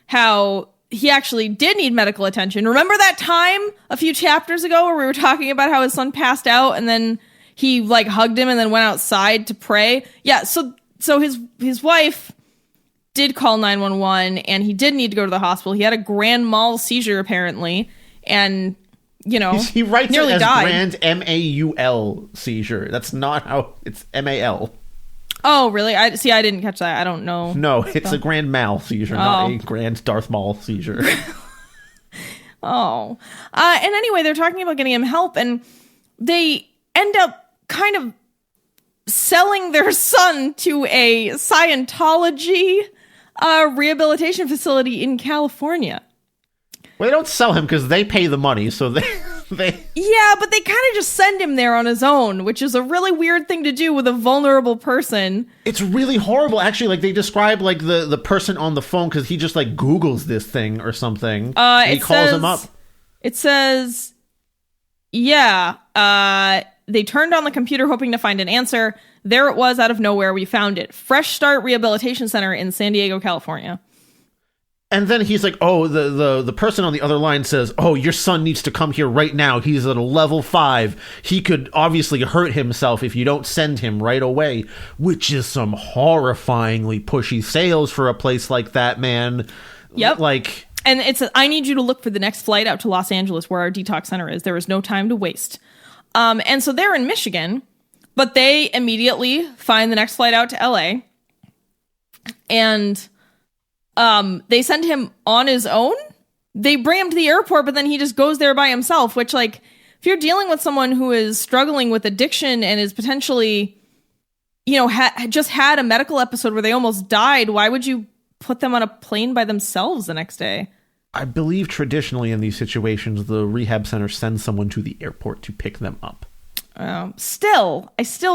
how he actually did need medical attention. Remember that time a few chapters ago where we were talking about how his son passed out and then he like hugged him and then went outside to pray? Yeah. So his wife did call 911 and he did need to go to the hospital. He had a grand mal seizure apparently, and he writes nearly it as died. grand MAUL seizure. That's not how it's MAL. Oh really? I didn't catch that. I don't know. No, it's a grand mal seizure, not a grand Darth Maul seizure. And anyway, they're talking about getting him help, and they end up kind of selling their son to a Scientology rehabilitation facility in California. Well, they don't sell him because they pay the money, so they Yeah, but they kind of just send him there on his own, which is a really weird thing to do with a vulnerable person. It's really horrible, actually. Like, they describe, like, the person on the phone, because he just, like, Googles this thing or something. And he calls him up. It says, they turned on the computer hoping to find an answer. There it was out of nowhere. We found it. Fresh Start Rehabilitation Center in San Diego, California. And then he's like, oh, the person on the other line says, oh, your son needs to come here right now. He's at a level 5. He could obviously hurt himself if you don't send him right away, which is some horrifyingly pushy sales for a place like that, man. Yep. Like, and it's I need you to look for the next flight out to Los Angeles where our detox center is. There is no time to waste. And so they're in Michigan, but they immediately find the next flight out to LA. And they send him on his own. They bring him to the airport, but then he just goes there by himself, which, like, if you're dealing with someone who is struggling with addiction and is potentially just had a medical episode where they almost died, why would you put them on a plane by themselves the next day? I believe traditionally in these situations, the rehab center sends someone to the airport to pick them up. I still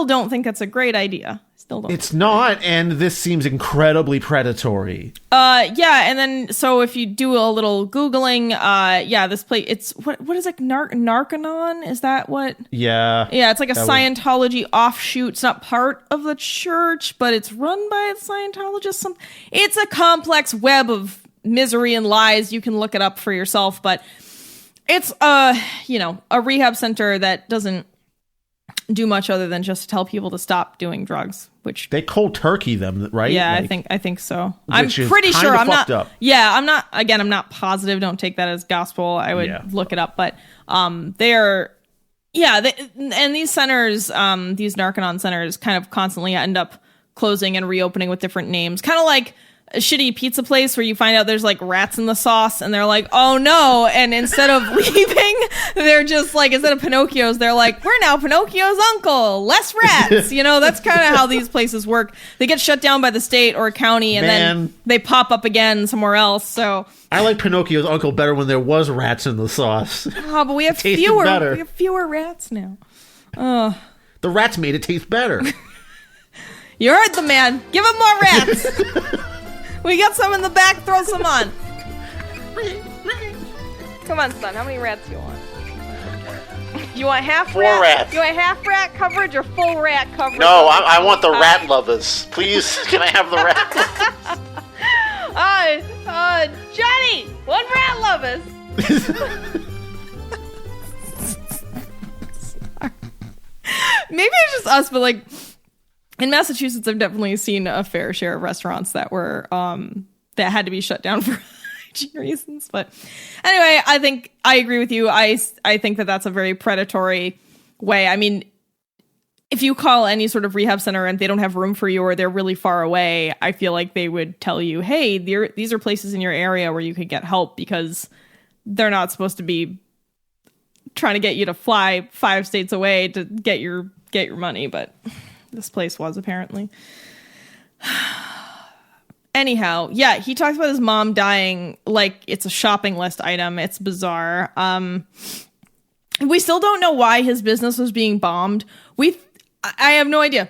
don't think that's a great idea. It's not, and this seems incredibly predatory. Yeah, and then so if you do a little Googling, this place, it's what is it, Narconon? Is that what? Yeah. Yeah, it's like a Scientology offshoot. It's not part of the church, but it's run by a Scientologist. It's a complex web of misery and lies. You can look it up for yourself, but it's a rehab center that doesn't do much other than just tell people to stop doing drugs, which they cold turkey them, right? Yeah, I think so. I'm pretty sure. I'm not. Up. Yeah, I'm not. Again, I'm not positive. Don't take that as gospel. I would look it up, but they're and these centers, these Narconon centers, kind of constantly end up closing and reopening with different names, kind of like a shitty pizza place where you find out there's like rats in the sauce and they're like, oh no, and instead of leaving, they're just like, instead of Pinocchio's, they're like, we're now Pinocchio's uncle, less rats. That's kind of how these places work. They get shut down by the state or a county, and then they pop up again somewhere else. So I like Pinocchio's uncle better when there was rats in the sauce. Oh, but we have fewer rats now. The rats made it taste better. You heard the man. Give him more rats. We got some in the back. Throw some on. Come on, son. How many rats do you want? You want half Four rat? rats. You want half rat coverage or full rat coverage? No, I want the rat lovers. Please, can I have the rat? Johnny, one rat lovers. Maybe it's just us, but like, in Massachusetts, I've definitely seen a fair share of restaurants that were that had to be shut down for hygiene reasons. But anyway, I think I agree with you. I think that that's a very predatory way. I mean, if you call any sort of rehab center and they don't have room for you or they're really far away, I feel like they would tell you, hey, these are places in your area where you could get help, because they're not supposed to be trying to get you to fly 5 states away to get your money, but this place was, apparently. Anyhow, yeah, he talks about his mom dying like it's a shopping list item. It's bizarre. We still don't know why his business was being bombed. I have no idea.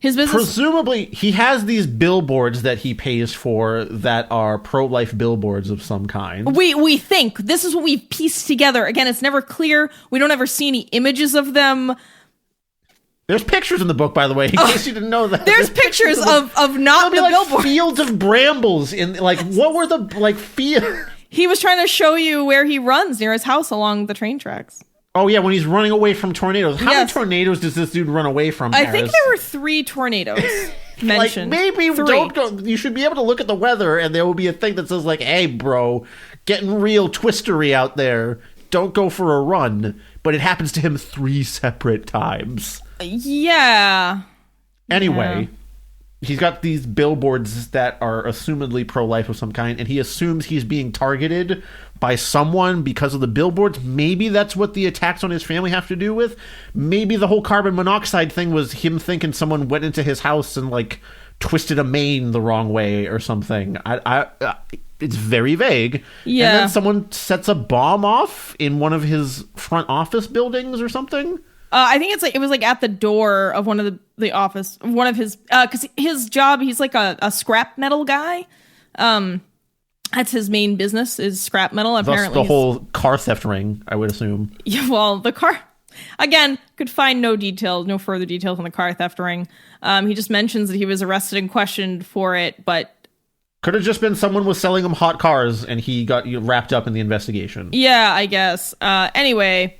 His business, presumably, he has these billboards that he pays for that are pro-life billboards of some kind. We think. This is what we've pieced together. Again, it's never clear. We don't ever see any images of them. There's pictures in the book, by the way, in case you didn't know that. There's pictures of not the billboard. Fields of brambles in, like, what were the, like, fields? He was trying to show you where he runs near his house along the train tracks. Oh, yeah, when he's running away from tornadoes. How many tornadoes does this dude run away from, I think there were 3 tornadoes mentioned. Like, maybe 3. don't go. You should be able to look at the weather, and there will be a thing that says, like, hey, bro, getting real twistery out there. Don't go for a run. But it happens to him 3 separate times. Yeah. Anyway, he's got these billboards that are assumedly pro-life of some kind, and he assumes he's being targeted by someone because of the billboards. Maybe that's what the attacks on his family have to do with. Maybe the whole carbon monoxide thing was him thinking someone went into his house and, like, twisted a main the wrong way or something. It's very vague. Yeah. And then someone sets a bomb off in one of his front office buildings or something. I think it was like at the door of one of the office, one of his, because his job, he's like a scrap metal guy. That's his main business, is scrap metal. Apparently, the whole car theft ring, I would assume. Yeah, well, the car, again, could find no further details on the car theft ring. He just mentions that he was arrested and questioned for it, but could have just been someone was selling him hot cars and he got wrapped up in the investigation. Yeah, I guess. Anyway.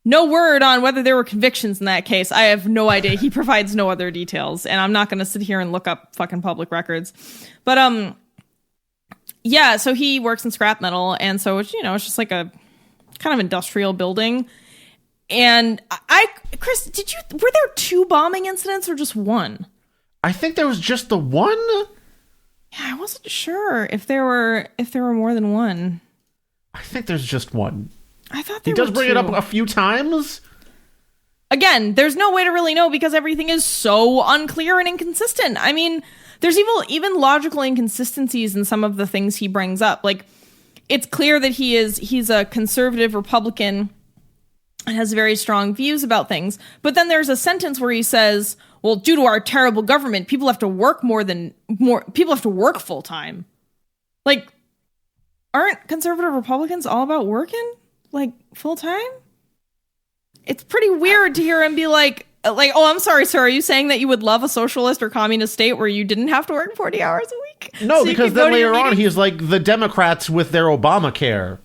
No word on whether there were convictions in that case. I have no idea. He provides no other details, and I'm not going to sit here and look up fucking public records. But yeah. So he works in scrap metal, and so it's just like a kind of industrial building. And Chris, were there 2 bombing incidents or just 1? I think there was just the 1. Yeah, I wasn't sure if there were more than 1. I think there's just 1. I thought he does bring it up a few times. again, there's no way to really know because everything is so unclear and inconsistent. I mean, there's even logical inconsistencies in some of the things he brings up. Like, it's clear that he's a conservative Republican and has very strong views about things. But then there's a sentence where he says, well, due to our terrible government, people have to work people have to work full time. Like, aren't conservative Republicans all about working like full time? It's pretty weird to hear him be like, oh, I'm sorry, sir. Are you saying that you would love a socialist or communist state where you didn't have to work 40 hours a week? No, because then later on, he's like the Democrats with their Obamacare.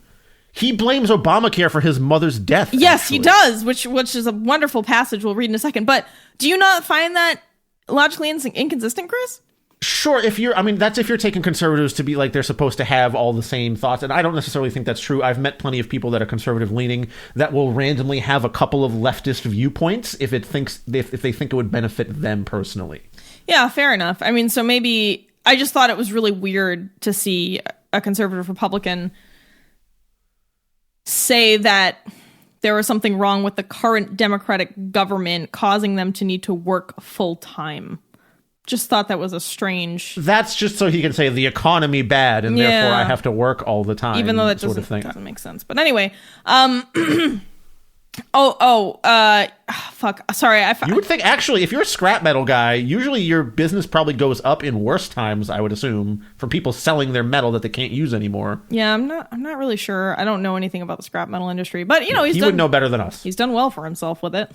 He blames Obamacare for his mother's death. Yes, actually. he does, which is a wonderful passage we'll read in a second. But do you not find that logically inconsistent, Chris? Sure, that's if you're taking conservatives to be like they're supposed to have all the same thoughts, and I don't necessarily think that's true. I've met plenty of people that are conservative leaning that will randomly have a couple of leftist viewpoints if they think it would benefit them personally. Yeah, fair enough. I mean, so maybe I just thought it was really weird to see a conservative Republican say that there was something wrong with the current Democratic government causing them to need to work full time. Just thought that was a strange... That's just so he can say the economy bad and therefore I have to work all the time. Even though that doesn't make sense. But anyway, fuck. Sorry. You would think, actually, if you're a scrap metal guy, usually your business probably goes up in worse times, I would assume, for people selling their metal that they can't use anymore. Yeah, I'm not really sure. I don't know anything about the scrap metal industry, but he would know better than us. He's done well for himself with it.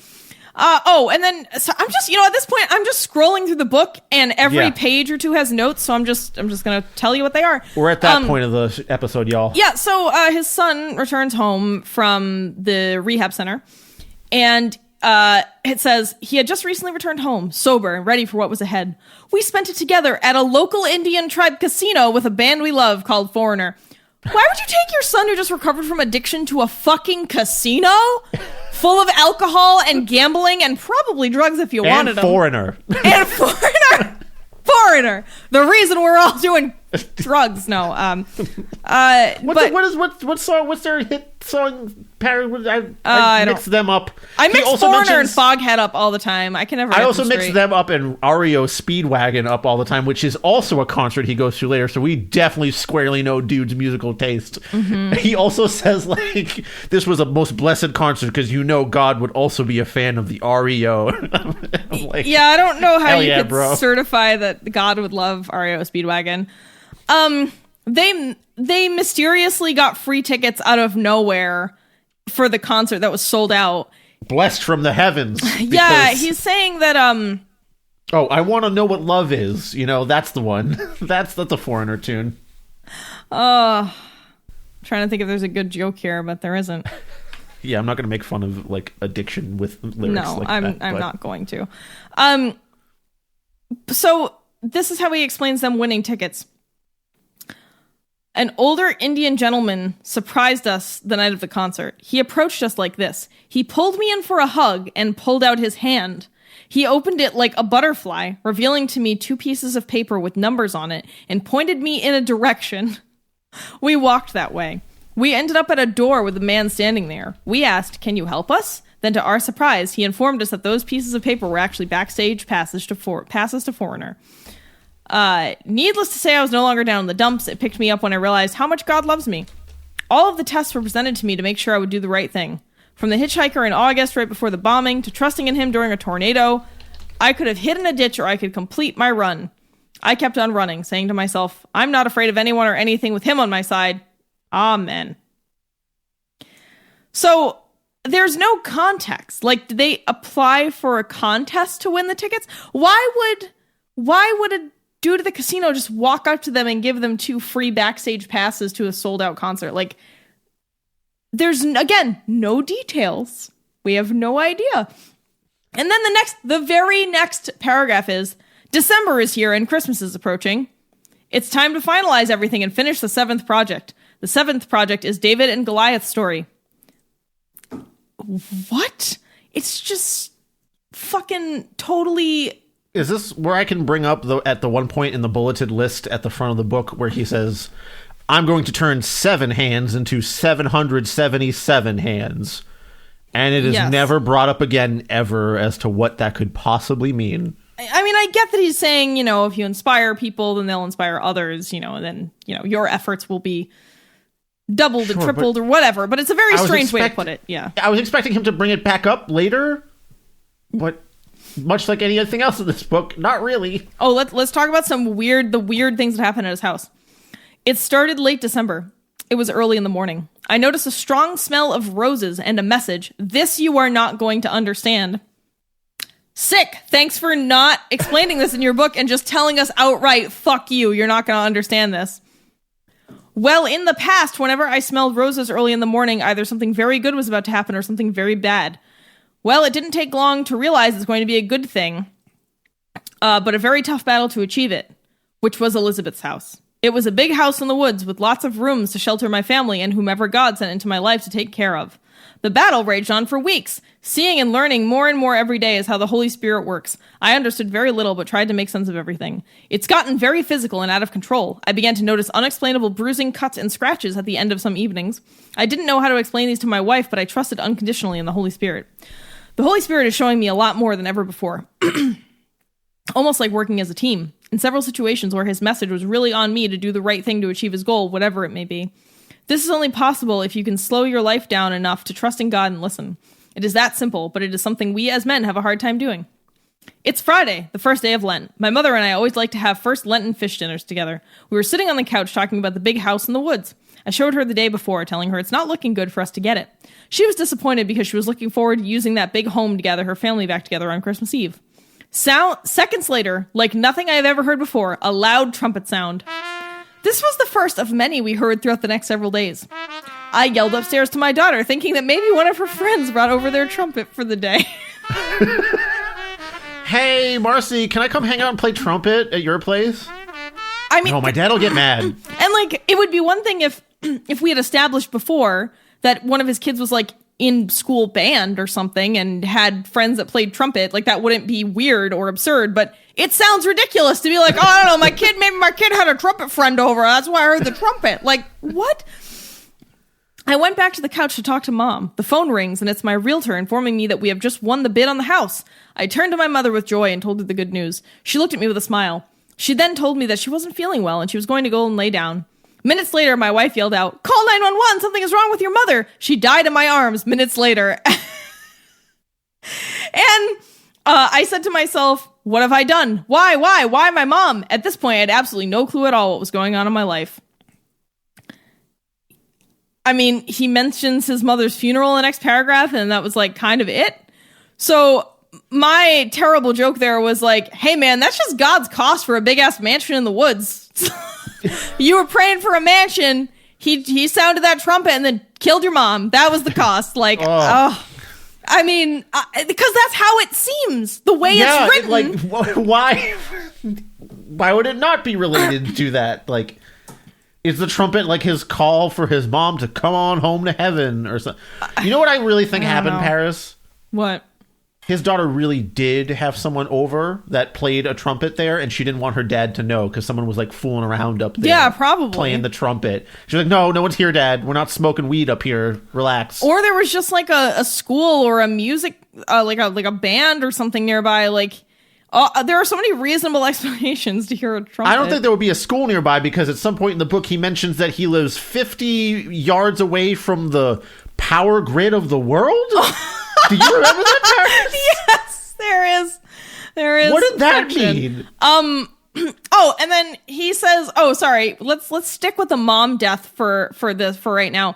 And then so I'm just, at this point, I'm just scrolling through the book, and every page or two has notes. So I'm just gonna tell you what they are. We're at that point of the episode, y'all. Yeah. So his son returns home from the rehab center, and it says he had just recently returned home, sober and ready for what was ahead. We spent it together at a local Indian tribe casino with a band we love called Foreigner. Why would you take your son who just recovered from addiction to a fucking casino full of alcohol and gambling and probably drugs if you wanted them? Foreigner. And Foreigner. The reason we're all doing drugs. No. What's their hit song? I mix them up. I mix Foreigner and Foghat up all the time. I can never. I also mix them up and REO Speedwagon up all the time, which is also a concert he goes to later. So we definitely squarely know dude's musical taste. Mm-hmm. He also says like this was a most blessed concert because God would also be a fan of the REO. Like, yeah, I don't know how you could certify that God would love REO Speedwagon. They mysteriously got free tickets out of nowhere for the concert that was sold out. Blessed from the heavens. Yeah, he's saying that I want to know what love is. That's the one. that's a Foreigner tune. I'm trying to think if there's a good joke here, but there isn't. Yeah, I'm not going to make fun of like addiction with lyrics. No, I'm not going to. So this is how he explains them winning tickets. An older Indian gentleman surprised us the night of the concert. He approached us like this. He pulled me in for a hug and pulled out his hand. He opened it like a butterfly, revealing to me 2 pieces of paper with numbers on it, and pointed me in a direction. We walked that way. We ended up at a door with a man standing there. We asked, "Can you help us?" Then to our surprise, he informed us that those pieces of paper were actually backstage passes to Foreigner. Needless to say, I was no longer down in the dumps. It picked me up when I realized how much God loves me. All of the tests were presented to me to make sure I would do the right thing. From the hitchhiker in August right before the bombing to trusting in him during a tornado, I could have hid in a ditch or I could complete my run. I kept on running, saying to myself, I'm not afraid of anyone or anything with him on my side. Amen. So there's no context. Like, did they apply for a contest to win the tickets? Why would a dude at the casino just walk up to them and give them 2 free backstage passes to a sold out concert? Like, there's, again, no details. We have no idea. And then the very next paragraph is, December is here and Christmas is approaching. It's time to finalize everything and finish the 7th project. The 7th project is David and Goliath's story. What? It's just fucking totally... Is this where I can bring up at the one point in the bulleted list at the front of the book where he says, I'm going to turn 7 hands into 777 hands. And it is Yes. never brought up again ever as to what that could possibly mean. I mean, I get that he's saying, if you inspire people, then they'll inspire others, and then, your efforts will be doubled and tripled or whatever. But it's a very strange way to put it. Yeah. I was expecting him to bring it back up later, but much like anything else in this book, not really. Oh, let's talk about the weird things that happened at his house. It started late December. It was early in the morning. I noticed a strong smell of roses and a message. This you are not going to understand. Sick. Thanks for not explaining this in your book and just telling us outright, fuck you. You're not going to understand this. Well, in the past, whenever I smelled roses early in the morning, either something very good was about to happen or something very bad. Well, it didn't take long to realize it's going to be a good thing, but a very tough battle to achieve it, which was Elizabeth's house. It was a big house in the woods with lots of rooms to shelter my family and whomever God sent into my life to take care of. The battle raged on for weeks. Seeing and learning more and more every day is how the Holy Spirit works. I understood very little, but tried to make sense of everything. It's gotten very physical and out of control. I began to notice unexplainable bruising, cuts, and scratches at the end of some evenings. I didn't know how to explain these to my wife, but I trusted unconditionally in the Holy Spirit. The Holy Spirit is showing me a lot more than ever before. Almost like working as a team. In several situations where his message was really on me to do the right thing to achieve his goal, whatever it may be. This is only possible if you can slow your life down enough to trust in God and listen. It is that simple, but it is something we as men have a hard time doing. It's Friday, the first day of Lent. My mother and I always like to have first Lenten fish dinners together. We were sitting on the couch talking about the big house in the woods. I showed her the day before, telling her it's not looking good for us to get it. She was disappointed because she was looking forward to using that big home to gather her family back together on Christmas Eve. Seconds later, like nothing I have ever heard before, a loud trumpet sound. This was the first of many we heard throughout the next several days. I yelled upstairs to my daughter, thinking that maybe one of her friends brought over their trumpet for the day. Hey, Marcy, can I come hang out and play trumpet at your place? I mean, no, my dad will get mad. And it would be one thing if we had established before that one of his kids was in school band or something and had friends that played trumpet. That wouldn't be weird or absurd, but it sounds ridiculous to be I don't know, maybe my kid had a trumpet friend over. That's why I heard the trumpet. What? I went back to the couch to talk to Mom. The phone rings and it's my realtor informing me that we have just won the bid on the house. I turned to my mother with joy and told her the good news. She looked at me with a smile. She then told me that she wasn't feeling well and she was going to go and lay down. Minutes later, my wife yelled out, "Call 911, something is wrong with your mother." She died in my arms minutes later. And I said to myself, what have I done? Why my mom? At this point, I had absolutely no clue at all what was going on in my life. I mean, he mentions his mother's funeral in the next paragraph, and that was kind of it. So my terrible joke there was hey man, that's just God's cost for a big ass mansion in the woods. You were praying for a mansion. He sounded that trumpet and then killed your mom. That was the cost. I mean, because that's how it seems. The way it's written. Why would it not be related to that? Is the trumpet his call for his mom to come on home to heaven or something? You know what I really think happened, Paris? What? His daughter really did have someone over that played a trumpet there, and she didn't want her dad to know because someone was fooling around up there. Yeah, probably. Playing the trumpet. She's like, no one's here, Dad. We're not smoking weed up here. Relax. Or there was just a school or a music, like a band or something nearby. There are so many reasonable explanations to hear a trumpet. I don't think there would be a school nearby because at some point in the book he mentions that he lives 50 yards away from the power grid of the world. Do you remember that, Paris? Yes, there is. What did that mean? And then he says, sorry, let's stick with the mom death for right now.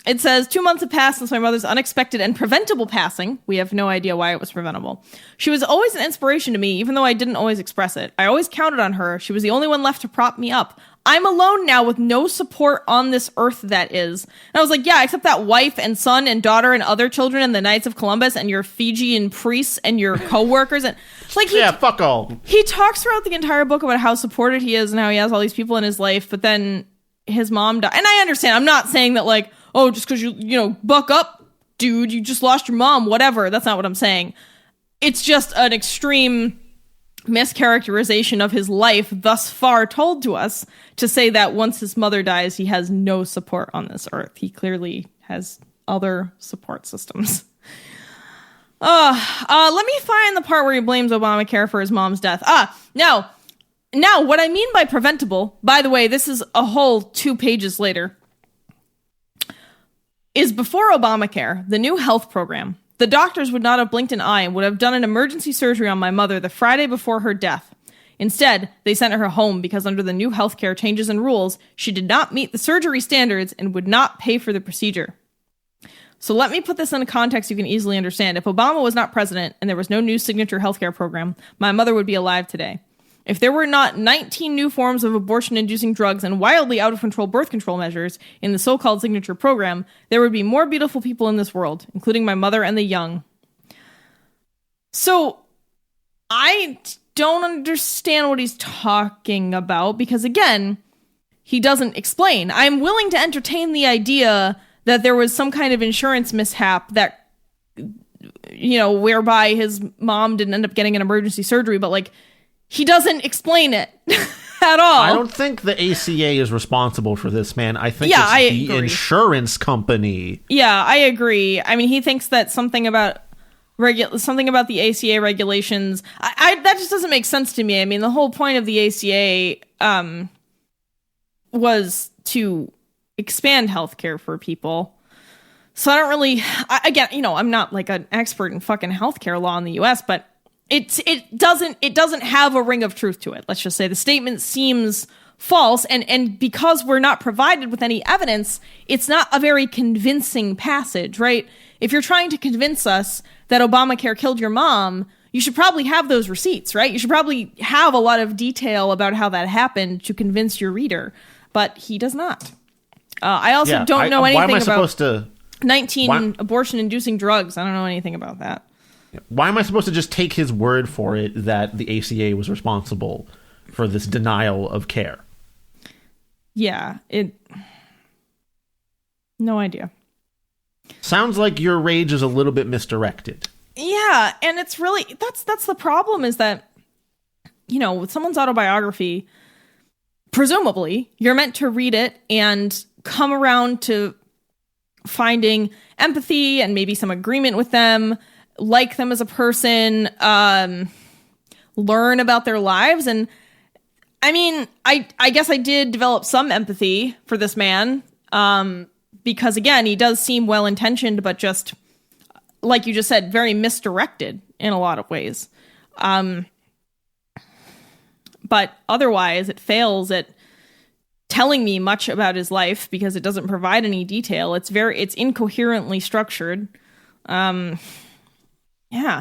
It says 2 months have passed since my mother's unexpected and preventable passing. We have no idea why it was preventable. She was always an inspiration to me, even though I didn't always express it. I always counted on her. She was the only one left to prop me up. I'm alone now with no support on this earth, that is. And I was like, yeah, except that wife and son and daughter and other children and the Knights of Columbus and your Fijian priests and your co-workers. And fuck all. He talks throughout the entire book about how supported he is and how he has all these people in his life, but then his mom died. And I understand. I'm not saying that just because you buck up, dude, you just lost your mom, whatever. That's not what I'm saying. It's just an extreme mischaracterization of his life thus far told to us to say that once his mother dies, he has no support on this earth. He clearly has other support systems. Let me find the part where he blames Obamacare for his mom's death. Now, what I mean by preventable, by the way, this is a whole 2 pages later, is before Obamacare, the new health program, the doctors would not have blinked an eye and would have done an emergency surgery on my mother the Friday before her death. Instead, they sent her home because under the new healthcare changes and rules, she did not meet the surgery standards and would not pay for the procedure. So let me put this in a context you can easily understand. If Obama was not president and there was no new signature healthcare program, my mother would be alive today. If there were not 19 new forms of abortion-inducing drugs and wildly out-of-control birth control measures in the so-called signature program, there would be more beautiful people in this world, including my mother and the young. So, I don't understand what he's talking about because, again, he doesn't explain. I'm willing to entertain the idea that there was some kind of insurance mishap that, whereby his mom didn't end up getting an emergency surgery, but, like, he doesn't explain it at all. I don't think the ACA is responsible for this, man. I think it's the insurance company. Yeah, I agree. I mean, he thinks that something about the ACA regulations, that just doesn't make sense to me. I mean, the whole point of the ACA was to expand healthcare for people. So I don't really, I'm not like an expert in fucking healthcare law in the US, but it doesn't have a ring of truth to it. Let's just say the statement seems false, and because we're not provided with any evidence, it's not a very convincing passage, right? If you're trying to convince us that Obamacare killed your mom, you should probably have those receipts, right? You should probably have a lot of detail about how that happened to convince your reader, but he does not. I also don't know anything about 19 abortion-inducing drugs. I don't know anything about that. Why am I supposed to just take his word for it that the ACA was responsible for this denial of care? Yeah, no idea. Sounds like your rage is a little bit misdirected. Yeah, and it's really, that's the problem is that, with someone's autobiography, presumably, you're meant to read it and come around to finding empathy and maybe some agreement with them, like them as a person, learn about their lives. And I mean, I guess I did develop some empathy for this man, because again, he does seem well-intentioned, but just, like you just said, very misdirected in a lot of ways. But otherwise, it fails at telling me much about his life because it doesn't provide any detail. It's incoherently structured. Yeah,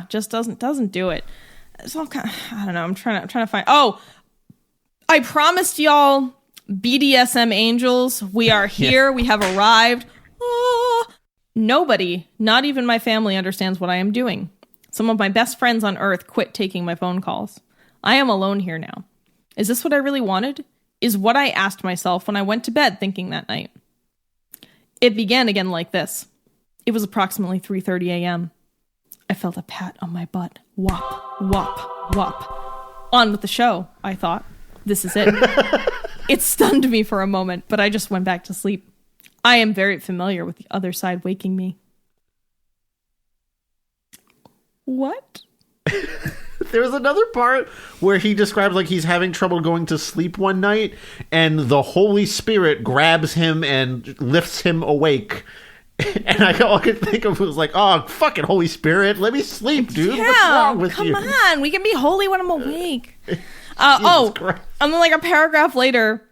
just doesn't do it. It's all kind of, I don't know. I'm trying to find. Oh, I promised y'all BDSM angels. We are here. Yeah. We have arrived. Oh. Nobody, not even my family, understands what I am doing. Some of my best friends on earth quit taking my phone calls. I am alone here now. Is this what I really wanted? Is what I asked myself when I went to bed thinking that night. It began again like this. It was approximately 3:30 a.m. I felt a pat on my butt. Whop, whop, whop. On with the show, I thought. This is it. It stunned me for a moment, but I just went back to sleep. I am very familiar with the other side waking me. What? There was another part where he describes like he's having trouble going to sleep one night, and the Holy Spirit grabs him and lifts him awake. And all I could think of was like, oh, fucking Holy Spirit, let me sleep, dude. Yeah, what's wrong with come you? on. We can be holy when I'm awake. And then like a paragraph later,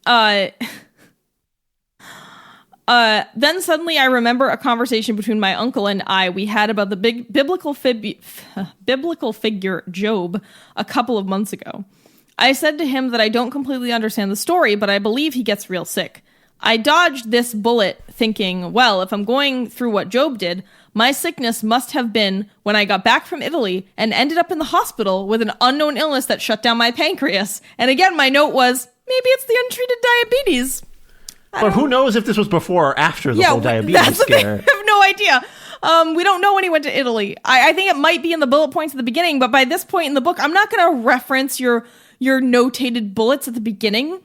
then suddenly I remember a conversation between my uncle and I we had about the big biblical figure Job a couple of months ago. I said to him that I don't completely understand the story, but I believe he gets real sick. I dodged this bullet thinking, well, if I'm going through what Job did, my sickness must have been when I got back from Italy and ended up in the hospital with an unknown illness that shut down my pancreas. And again, my note was, maybe it's the untreated diabetes. But who knows if this was before or after the whole diabetes scare. I have no idea. We don't know when he went to Italy. I think it might be in the bullet points at the beginning, but by this point in the book, I'm not going to reference your notated bullets at the beginning.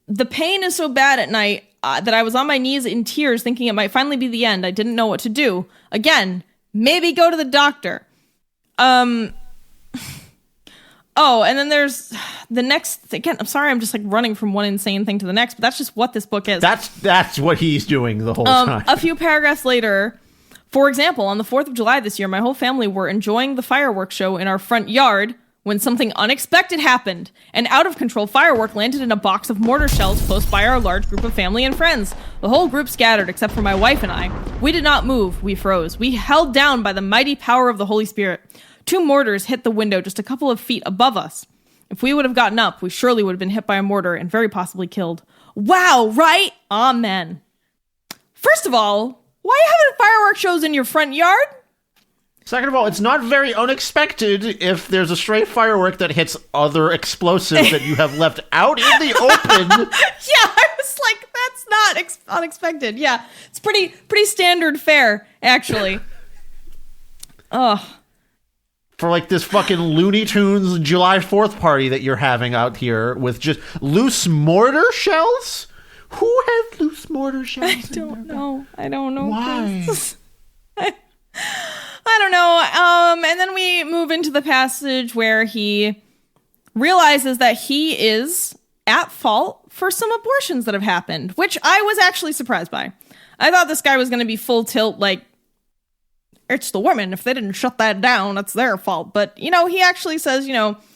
The pain is so bad at night, that I was on my knees in tears thinking it might finally be the end. I didn't know what to do. Again, maybe go to the doctor. Oh, and then there's the next, again, I'm sorry, I'm just like running from one insane thing to the next, but that's just what this book is. That's what he's doing the whole time. A few paragraphs later, for example, on the 4th of July this year, my whole family were enjoying the fireworks show in our front yard when something unexpected happened. An out-of-control firework landed in a box of mortar shells close by our large group of family and friends. The whole group scattered except for my wife and I. We did not move. We froze. We held down by the mighty power of the Holy Spirit. 2 mortars hit the window just a couple of feet above us. If we would have gotten up, we surely would have been hit by a mortar and very possibly killed. Wow, right? Amen. First of all, why are you having fireworks shows in your front yard? Second of all, it's not very unexpected if there's a stray firework that hits other explosives that you have left out in the open. Yeah, I was like, that's not unexpected. Yeah, it's pretty standard fare, actually. Ugh. For like this fucking Looney Tunes July 4th party that you're having out here with just loose mortar shells? Who has loose mortar shells? I don't know. Why? I don't know. And then we move into the passage where he realizes that he is at fault for some abortions that have happened, which I was actually surprised by. I thought this guy was going to be full tilt, like, it's the women. If they didn't shut that down, that's their fault. But, he actually says,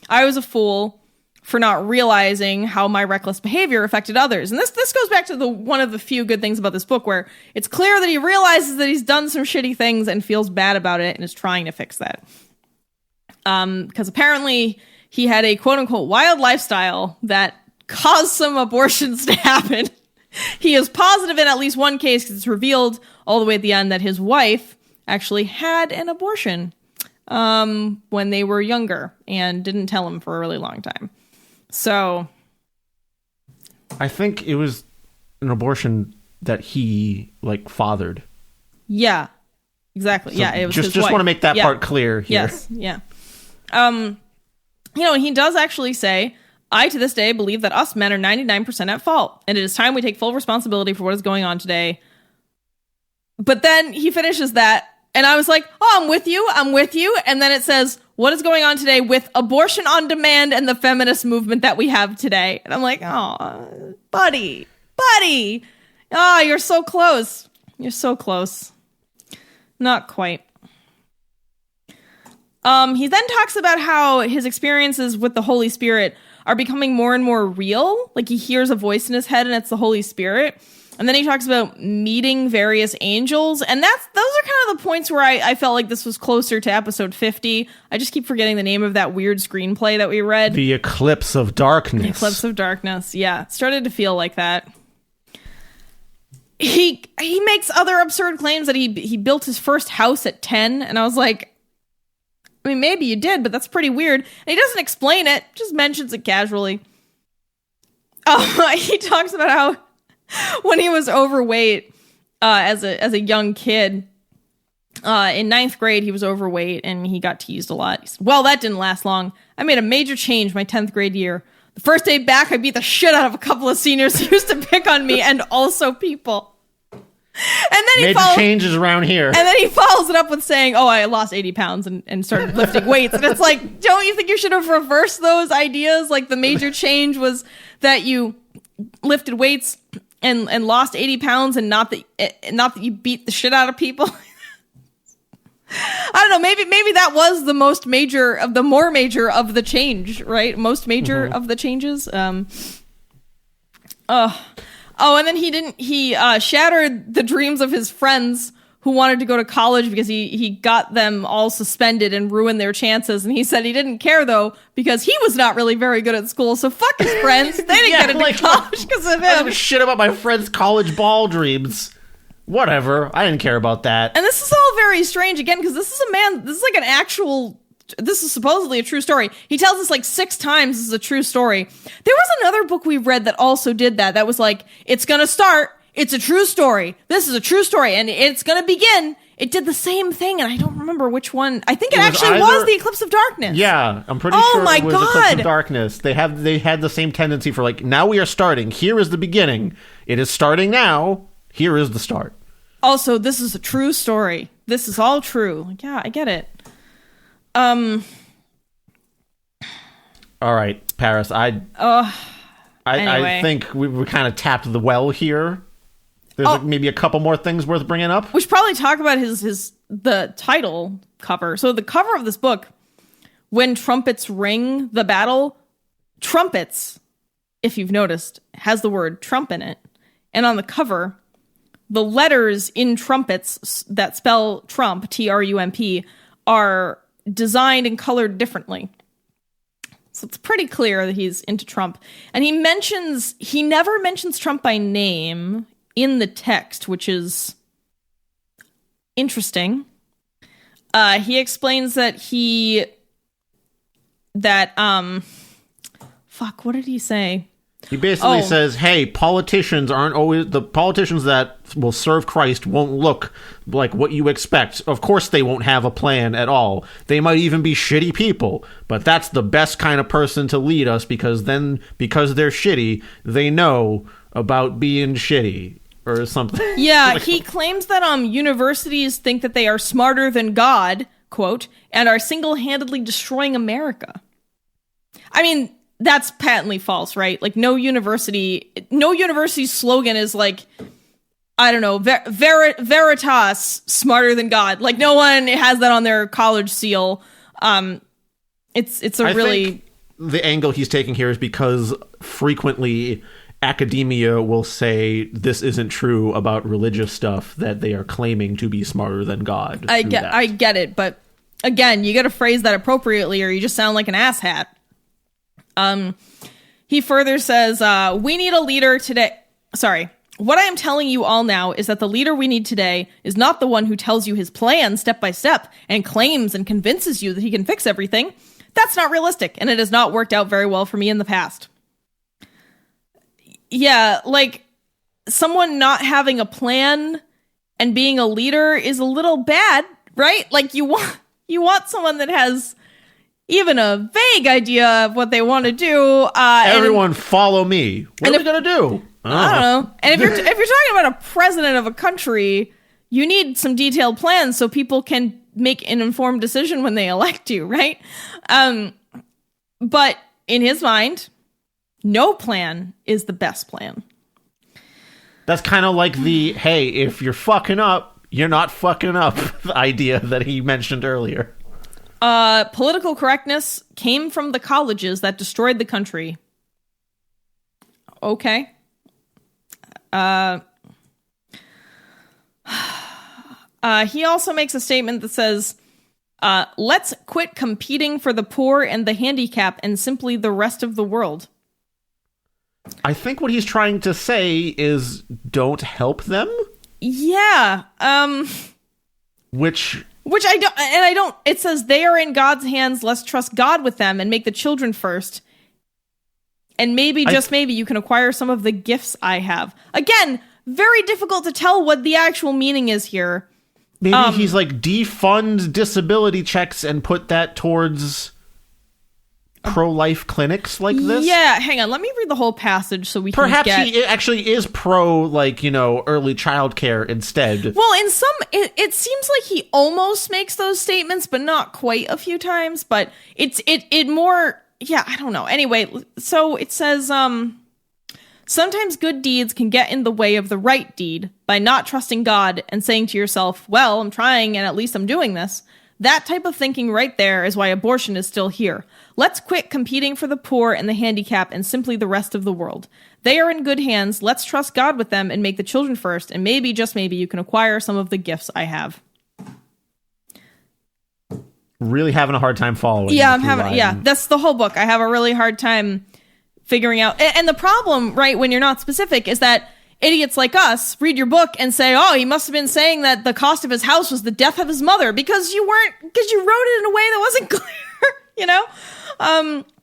I was a fool for not realizing how my reckless behavior affected others. And this goes back to one of the few good things about this book, where it's clear that he realizes that he's done some shitty things and feels bad about it and is trying to fix that. Because apparently he had a quote-unquote wild lifestyle that caused some abortions to happen. He is positive in at least one case, because it's revealed all the way at the end that his wife actually had an abortion when they were younger and didn't tell him for a really long time. So I think it was an abortion that he fathered. Yeah, exactly. So yeah, it was just wife. Want to make that part clear here. Yes, yeah. He does actually say, I to this day believe that us men are 99% at fault, and it is time we take full responsibility for what is going on today. But then he finishes that, and I was like, oh, I'm with you. And then it says, what is going on today with abortion on demand and the feminist movement that we have today? And I'm like, oh, buddy. Oh, you're so close. Not quite. He then talks about how his experiences with the Holy Spirit are becoming more and more real. Like he hears a voice in his head and it's the Holy Spirit. And then he talks about meeting various angels. And those are kind of the points where I felt like this was closer to episode 50. I just keep forgetting the name of that weird screenplay that we read. The Eclipse of Darkness. The Eclipse of Darkness. Yeah. It started to feel like that. He makes other absurd claims that he built his first house at 10. And I was like, I mean, maybe you did, but that's pretty weird. And he doesn't explain it, just mentions it casually. He talks about how when he was overweight as a young kid, in 9th grade, he was overweight and he got teased a lot. He said, well, that didn't last long. I made a major change my 10th grade year. The first day back, I beat the shit out of a couple of seniors who used to pick on me and also people. And then Major changes around here. And then he follows it up with saying, oh, I lost 80 pounds and started lifting weights. And it's like, don't you think you should have reversed those ideas? Like the major change was that you lifted weights and lost 80 pounds and not that you beat the shit out of people. I don't know. Maybe that was the more major of the change, right? Most major of the changes. Oh, and then he shattered the dreams of his friends who wanted to go to college because he got them all suspended and ruined their chances. And he said he didn't care, though, because he was not really very good at school. So fuck his friends. They didn't get into college because of him. I don't give a shit about my friends' college ball dreams. Whatever. I didn't care about that. And this is all very strange, again, because this is supposedly a true story. He tells us like 6 times this is a true story. There was another book we read that also did that. That was like, it's going to start. It's a true story. This is a true story. And it's going to begin it did the same thing, and I don't remember which one. I think it was actually either- was the Eclipse of Darkness. Yeah, I'm pretty Oh sure my it was Eclipse God. of Darkness. They had the same tendency for like, now we are starting. Here is the beginning. It is starting now. Here is the start. Also, this is a true story. This is all true. Like, yeah, I get it. All right, Paris. Anyway. I think we kind of tapped the well here. There's like maybe a couple more things worth bringing up. We should probably talk about the title cover. So the cover of this book, When Trumpets Ring the Battle, trumpets, if you've noticed, has the word Trump in it. And on the cover, the letters in trumpets that spell Trump, Trump, are designed and colored differently. So it's pretty clear that he's into Trump. And he never mentions Trump by name in the text, which is interesting. He explains that what did he say? He basically says, hey, politicians aren't always... The politicians that will serve Christ won't look like what you expect. Of course they won't have a plan at all. They might even be shitty people. But that's the best kind of person to lead us, because they're shitty, they know about being shitty. Or something. Yeah, he claims that universities think that they are smarter than God, quote, and are single-handedly destroying America. I mean, that's patently false, right? Like, no university's slogan is like, I don't know, Veritas, smarter than God. Like, no one has that on their college seal. It's a really... think the angle he's taking here is because frequently academia will say this isn't true about religious stuff, that they are claiming to be smarter than God. I get it, but again, you got to phrase that appropriately or you just sound like an asshat. He further says, we need a leader today. Sorry. What I am telling you all now is that the leader we need today is not the one who tells you his plan step by step and claims and convinces you that he can fix everything. That's not realistic, and it has not worked out very well for me in the past. Yeah, like, someone not having a plan and being a leader is a little bad, right? Like, you want someone that has even a vague idea of what they want to do. Everyone follow me. What are we going to do? I don't know. And if you're talking about a president of a country, you need some detailed plans so people can make an informed decision when they elect you, right? But in his mind, no plan is the best plan. That's kind of like the, hey, if you're fucking up, you're not fucking up idea that he mentioned earlier. Political correctness came from the colleges that destroyed the country. Okay. He also makes a statement that says, let's quit competing for the poor and the handicapped and simply the rest of the world. I think what he's trying to say is don't help them. Yeah. Which I don't, it says they are in God's hands. Let's trust God with them and make the children first. And maybe, just maybe, you can acquire some of the gifts I have. Again, very difficult to tell what the actual meaning is here. Maybe he's like, defund disability checks and put that towards pro-life clinics like this. Yeah, hang on. Let me read the whole passage so we Perhaps can get... he actually is pro, like, early childcare instead. Well, in some... It seems like he almost makes those statements, but not quite a few times. But it more... Yeah, I don't know. Anyway, so it says... Sometimes good deeds can get in the way of the right deed by not trusting God and saying to yourself, well, I'm trying and at least I'm doing this. That type of thinking right there is why abortion is still here. Let's quit competing for the poor and the handicapped and simply the rest of the world. They are in good hands. Let's trust God with them and make the children first. And maybe, just maybe, you can acquire some of the gifts I have. Really having a hard time following. Yeah, that's the whole book. I have a really hard time figuring out. And the problem, right, when you're not specific, is that idiots like us read your book and say, oh, he must have been saying that the cost of his house was the death of his mother because you wrote it in a way that wasn't clear,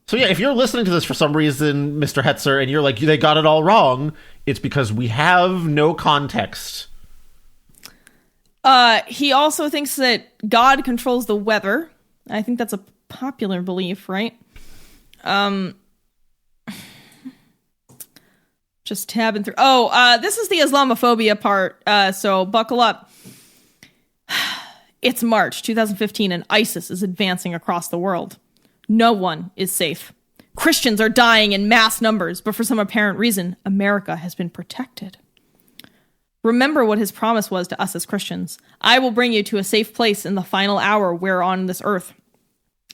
So yeah, if you're listening to this for some reason, Mr. Hetzer, and you're like, they got it all wrong, it's because we have no context. He also thinks that God controls the weather. I think that's a popular belief, right? Just tabbing through. This is the Islamophobia part, so buckle up. It's March 2015 and ISIS is advancing across the world. No one is safe. Christians are dying in mass numbers, but for some apparent reason, America has been protected. Remember what his promise was to us as Christians. I will bring you to a safe place in the final hour we're on this earth.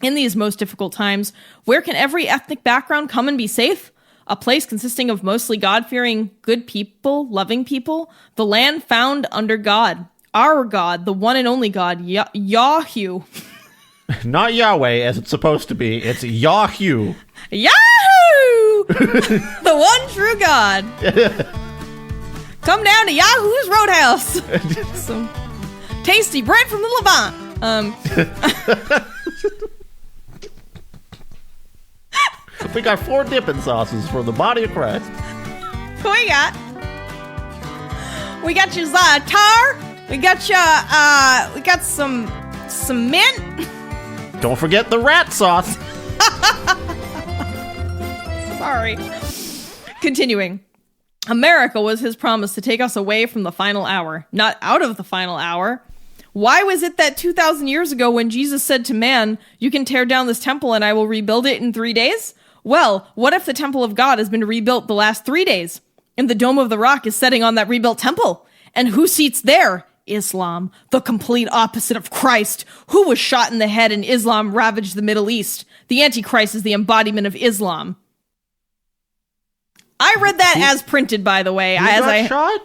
In these most difficult times, where can every ethnic background come and be safe? A place consisting of mostly God-fearing, good people, loving people. The land found under God. Our God, the one and only God, Yahoo. Not Yahweh, as it's supposed to be. It's Yahoo. Yahoo! The one true God. Come down to Yahoo's Roadhouse. Some tasty bread from the Levant. We got 4 dipping sauces for the body of Christ. We got your tar. We got some mint. Don't forget the rat sauce. Sorry. Continuing. America was his promise to take us away from the final hour, not out of the final hour. Why was it that 2,000 years ago when Jesus said to man, you can tear down this temple and I will rebuild it in 3 days? Well, what if the temple of God has been rebuilt the last 3 days? And the Dome of the Rock is setting on that rebuilt temple? And who seats there? Islam, the complete opposite of Christ, who was shot in the head and Islam ravaged the Middle East. The Antichrist is the embodiment of Islam. I read that as printed, by the way. Shot?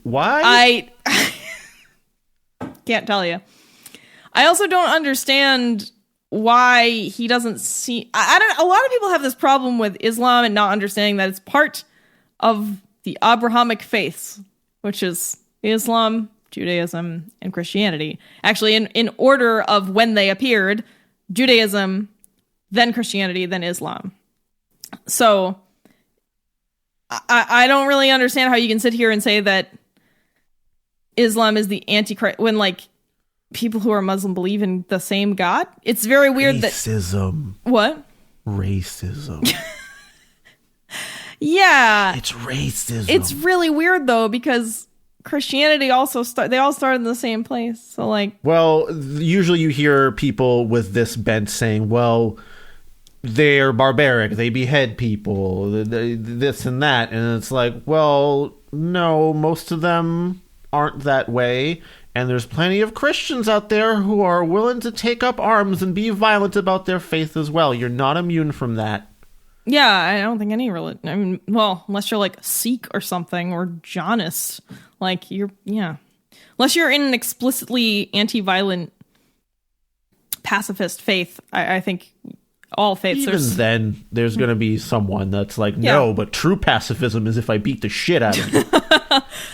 Why? I can't tell you. I also don't understand why he doesn't see. A lot of people have this problem with Islam and not understanding that it's part of the Abrahamic faiths, which is Islam, Judaism, and Christianity. Actually, in order of when they appeared: Judaism, then Christianity, then Islam. So I don't really understand how you can sit here and say that Islam is the Antichrist when, like, people who are Muslim believe in the same God. It's very weird racism. What? Racism. Yeah. It's racism. It's really weird, though, because Christianity also they all started in the same place. So, like, well, usually you hear people with this bent saying, well, they're barbaric, they behead people, this and that. And it's like, well, no, most of them aren't that way. And there's plenty of Christians out there who are willing to take up arms and be violent about their faith as well. You're not immune from that. Yeah, I don't think any religion. I mean, well, unless you're like Sikh or something, or Janist, like unless you're in an explicitly anti-violent pacifist faith, I think all faiths. Even then, there's going to be someone that's like, no, but true pacifism is if I beat the shit out of you.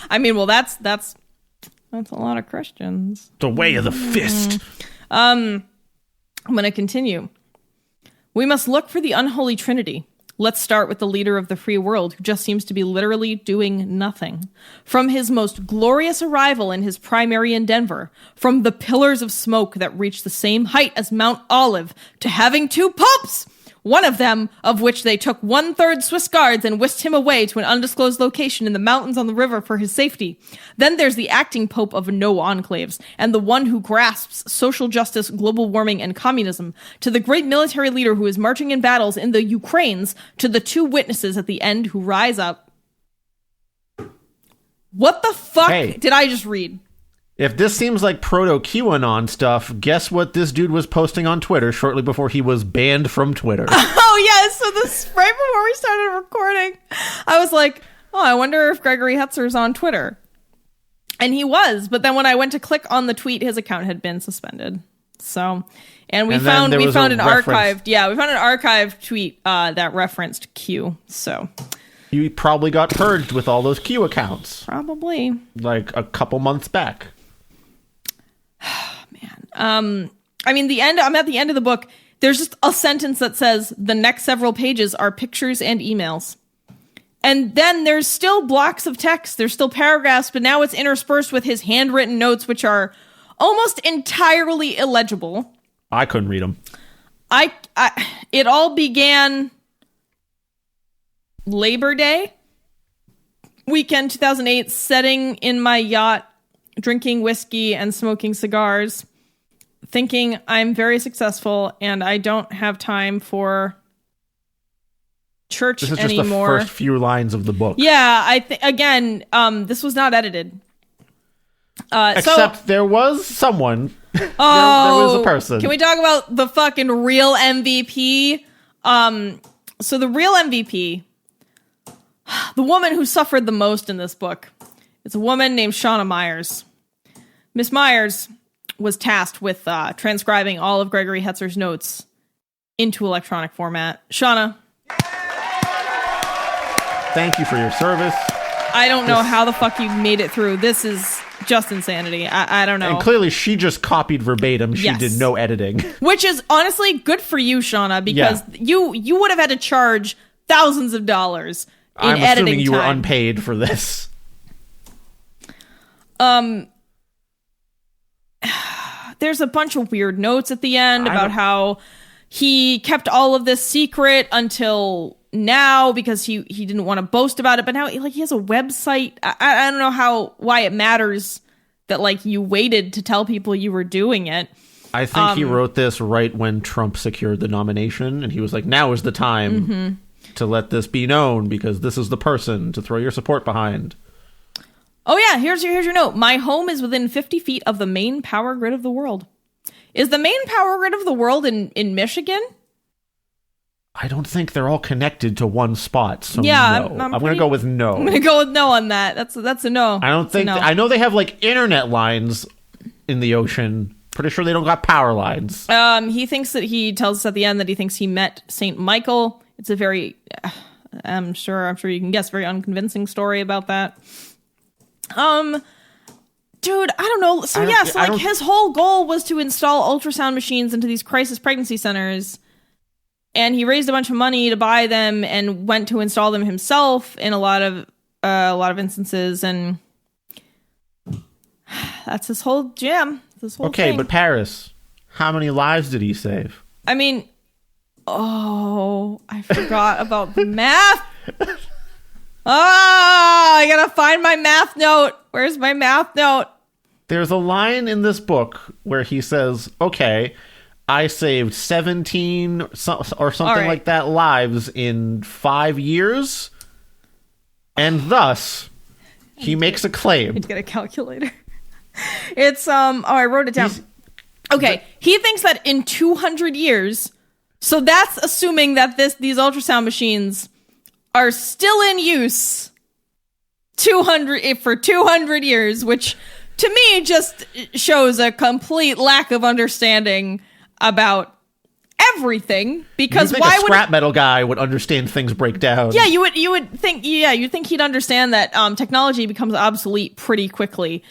I mean, well, that's a lot of Christians. The way of the fist. I'm going to continue. We must look for the unholy trinity. Let's start with the leader of the free world, who just seems to be literally doing nothing. From his most glorious arrival in his primary in Denver, from the pillars of smoke that reach the same height as Mount Olive, to having 2 popes, one of them of which they took 1/3 Swiss guards and whisked him away to an undisclosed location in the mountains on the river for his safety. Then there's the acting pope of no enclaves, and the one who grasps social justice, global warming, and communism, to the great military leader who is marching in battles in the Ukraines, to the 2 witnesses at the end who rise up. What the fuck did I just read? If this seems like proto-QAnon stuff, guess what this dude was posting on Twitter shortly before he was banned from Twitter? Oh, yeah, so right before we started recording, I was like, oh, I wonder if Gregory Hetzer's on Twitter. And he was, but then when I went to click on the tweet, his account had been suspended. So, and we found an archived tweet that referenced Q, so... You probably got purged with all those Q accounts. Probably. Like a couple months back. Man. I mean, I'm at the end of the book. There's just a sentence that says the next several pages are pictures and emails. And then there's still blocks of text. There's still paragraphs, but now it's interspersed with his handwritten notes, which are almost entirely illegible. I couldn't read them. It all began Labor Day weekend 2008, sitting in my yacht, drinking whiskey and smoking cigars, thinking I'm very successful and I don't have time for church anymore. This is anymore. just the first few lines of the book. Yeah, again, this was not edited. Except there was someone. Oh, there was a person. Can we talk about the fucking real MVP? So the real MVP, the woman who suffered the most in this book, is a woman named Shauna Myers. Miss Myers was tasked with transcribing all of Gregory Hetzer's notes into electronic format. Shauna, thank you for your service. I don't know how the fuck you made it through. This is just insanity. I don't know. And clearly she just copied verbatim. She did no editing. Which is honestly good for you, Shauna, because you would have had to charge thousands of dollars in editing time. I'm assuming you were unpaid for this. There's a bunch of weird notes at the end about how he kept all of this secret until now because he didn't want to boast about it, but now he has a website. I don't know why it matters that you waited to tell people you were doing it. I think he wrote this right when Trump secured the nomination, and he was like, now is the time to let this be known because this is the person to throw your support behind. Oh yeah, here's your note. My home is within 50 feet of the main power grid of the world. Is the main power grid of the world in Michigan? I don't think they're all connected to one spot. So yeah, no. I'm going to go with no. I'm going to go with no on that. That's a no. I don't think. I know they have internet lines in the ocean. Pretty sure they don't got power lines. He thinks that he tells us at the end that he thinks he met Saint Michael. It's a very, I'm sure you can guess, very unconvincing story about that. Dude, I don't know. So his whole goal was to install ultrasound machines into these crisis pregnancy centers. And he raised a bunch of money to buy them and went to install them himself in a lot of instances. And that's his whole jam. Okay, but Paris, how many lives did he save? I mean, I forgot about the math. I gotta find my math note. Where's my math note? There's a line in this book where he says, okay, I saved 17 or something like that lives in 5 years. And thus, he makes a claim. Need to get a calculator. It's, I wrote it down. Okay, he thinks that in 200 years, so that's assuming that these ultrasound machines are still in use for 200 years, which to me just shows a complete lack of understanding about everything. Because why would a scrap metal guy would understand things break down? Yeah, you would think. Yeah, you'd think he'd understand that technology becomes obsolete pretty quickly.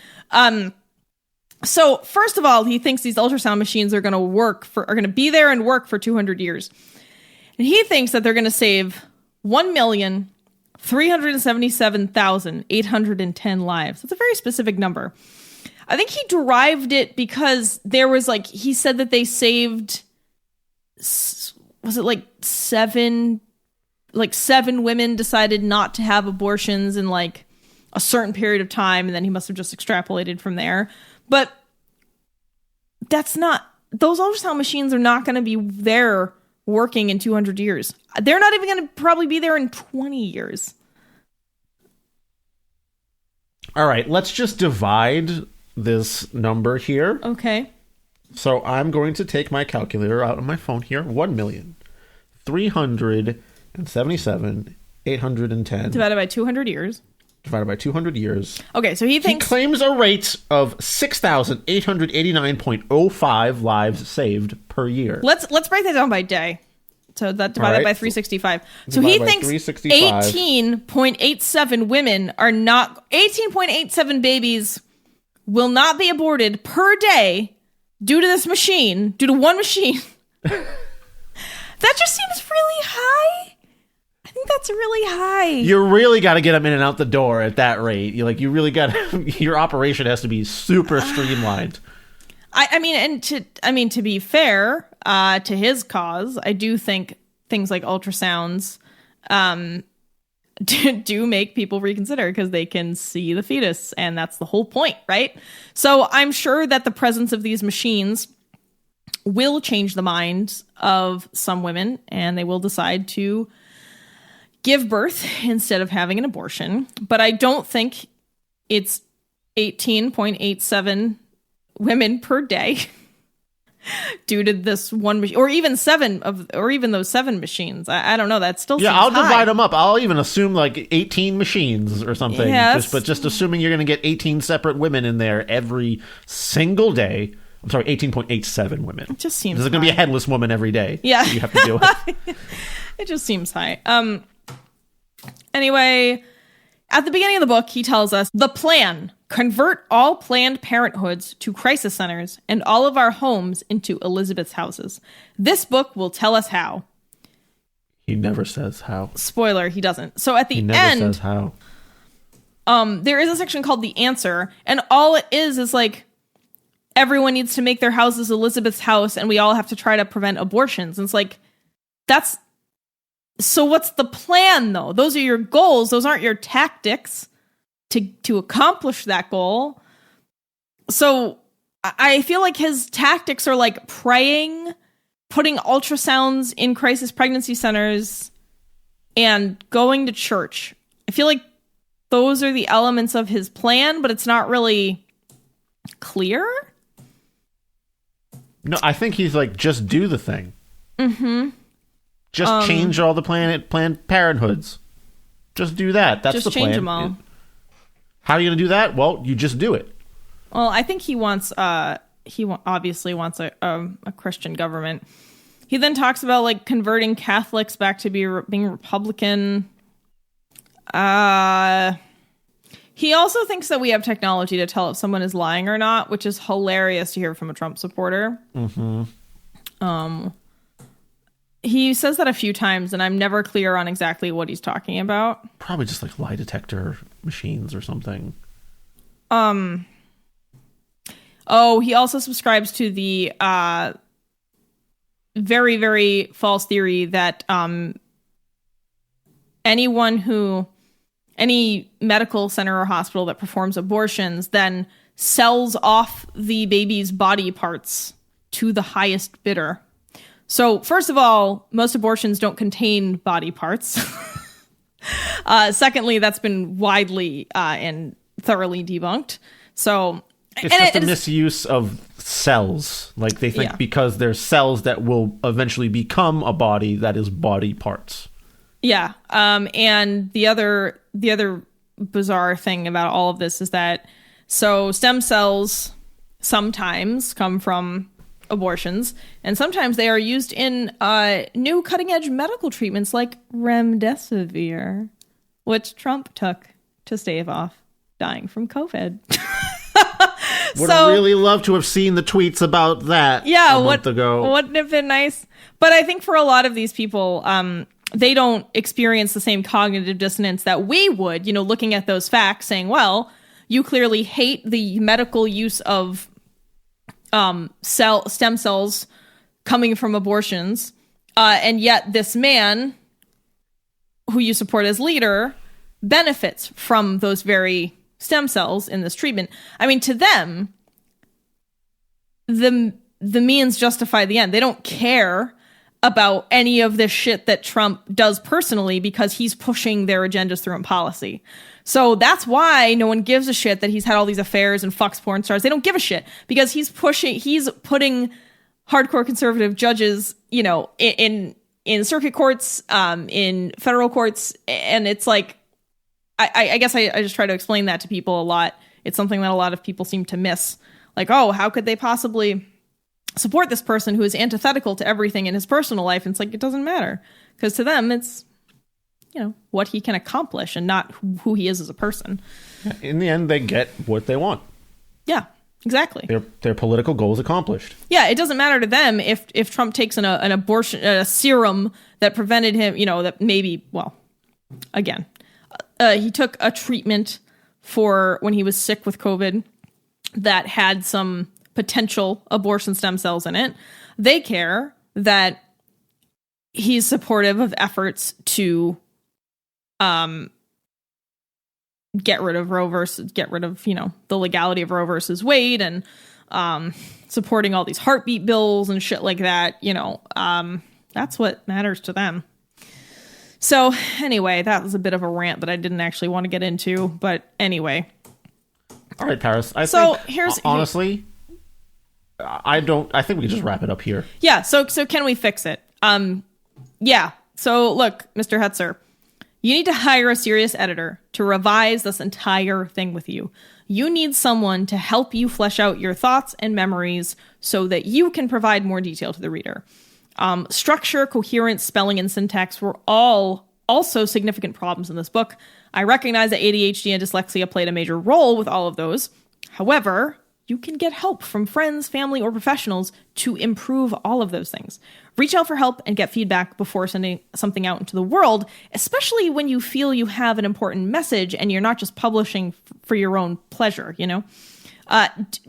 So first of all, he thinks these ultrasound machines are going to be there and work for 200 years, and he thinks that they're going to save 1,377,810 lives. That's a very specific number. I think he derived it because there was he said that they saved, was it seven women decided not to have abortions in a certain period of time, and then he must have just extrapolated from there. But those ultrasound machines are not going to be there working in 200 years. They're not even going to probably be there in 20 years. All right, let's just divide this number here. Okay. So I'm going to take my calculator out on my phone here. 1,377,810 divided by 200 years. Divided by 200 years. Okay, so he claims a rate of 6,889.05 lives saved per year. Let's break that down by day. So that divided by 365. So he thinks 18.87 women are not 18.87 babies will not be aborted per day due to one machine. That just seems really high. I think think that's really high. You really got to get them in and out the door at that rate. You really got your operation has to be super streamlined. To be fair, to his cause, I do think things like ultrasounds do make people reconsider because they can see the fetus, and that's the whole point, right? So I'm sure that the presence of these machines will change the minds of some women, and they will decide to give birth instead of having an abortion. But I don't think it's 18.87 women per day due to this one machine, or even those 7 machines. I don't know. That still seems I'll high. divide them up. I'll even assume like 18 machines or something. Yes. But just assuming you're going to get 18 separate women in there every single day. I'm sorry, 18.87 women. It just seems There's going to be a headless woman every day. Yeah. You have to deal with. It just seems high. Anyway, at the beginning of the book, he tells us the plan: convert all Planned Parenthoods to crisis centers and all of our homes into Elizabeth's houses. This book will tell us how. He never says how. Spoiler, he doesn't. So at the He never end, says how. there is a section called the answer, and all it is like, everyone needs to make their houses Elizabeth's house, and we all have to try to prevent abortions. And it's like, so what's the plan, though? Those are your goals. Those aren't your tactics to accomplish that goal. So I feel like his tactics are like praying, putting ultrasounds in crisis pregnancy centers, and going to church. I feel like those are the elements of his plan, but it's not really clear. No, I think he's like, just do the thing. Mm-hmm. Just change all the Planned Parenthoods. Just do that. That's the plan. Just change them all. How are you going to do that? Well, you just do it. Well, I think he wants. Obviously wants a Christian government. He then talks about like converting Catholics back to being Republican. He also thinks that we have technology to tell if someone is lying or not, which is hilarious to hear from a Trump supporter. Mm-hmm. He says that a few times, and I'm never clear on exactly what he's talking about. Probably just like lie detector machines or something. Oh, he also subscribes to the very, very false theory that any medical center or hospital that performs abortions then sells off the baby's body parts to the highest bidder. So, first of all, most abortions don't contain body parts. Secondly, that's been widely and thoroughly debunked. So, it's just a misuse of cells. Like they think because there's cells that will eventually become a body that is body parts. Yeah. And the other bizarre thing about all of this is that stem cells sometimes come from abortions, and sometimes they are used in new cutting-edge medical treatments like remdesivir, which Trump took to stave off dying from COVID. Would really love to have seen the tweets about that a month ago. Wouldn't have been nice. But I think for a lot of these people, they don't experience the same cognitive dissonance that we would, looking at those facts, saying, well, you clearly hate the medical use of stem cells coming from abortions, and yet this man who you support as leader benefits from those very stem cells in this treatment. I mean, to them, the means justify the end. They don't care about any of this shit that Trump does personally because he's pushing their agendas through in policy. So that's why no one gives a shit that he's had all these affairs and fucks porn stars. They don't give a shit because he's putting hardcore conservative judges, in circuit courts, in federal courts. And it's like, I guess I just try to explain that to people a lot. It's something that a lot of people seem to miss. Like, oh, how could they possibly support this person who is antithetical to everything in his personal life? And it's like, it doesn't matter because to them, it's, what he can accomplish and not who he is as a person. In the end, they get what they want. Yeah, exactly. Their political goals accomplished. Yeah, it doesn't matter to them if Trump takes an abortion, a serum that prevented him, that maybe, well, again, he took a treatment for when he was sick with COVID that had some potential abortion stem cells in it. They care that he's supportive of efforts to get rid of the legality of Roe versus Wade, and supporting all these heartbeat bills and shit like that. That's what matters to them. So anyway, that was a bit of a rant that I didn't actually want to get into, but anyway. All right, Paris. I think we can just wrap it up here. Yeah. So can we fix it? Yeah. So look, Mr. Hetzer, you need to hire a serious editor to revise this entire thing with you. You need someone to help you flesh out your thoughts and memories so that you can provide more detail to the reader. Structure, coherence, spelling, and syntax were all also significant problems in this book. I recognize that ADHD and dyslexia played a major role with all of those. However, you can get help from friends, family, or professionals to improve all of those things. Reach out for help and get feedback before sending something out into the world, especially when you feel you have an important message and you're not just publishing for your own pleasure,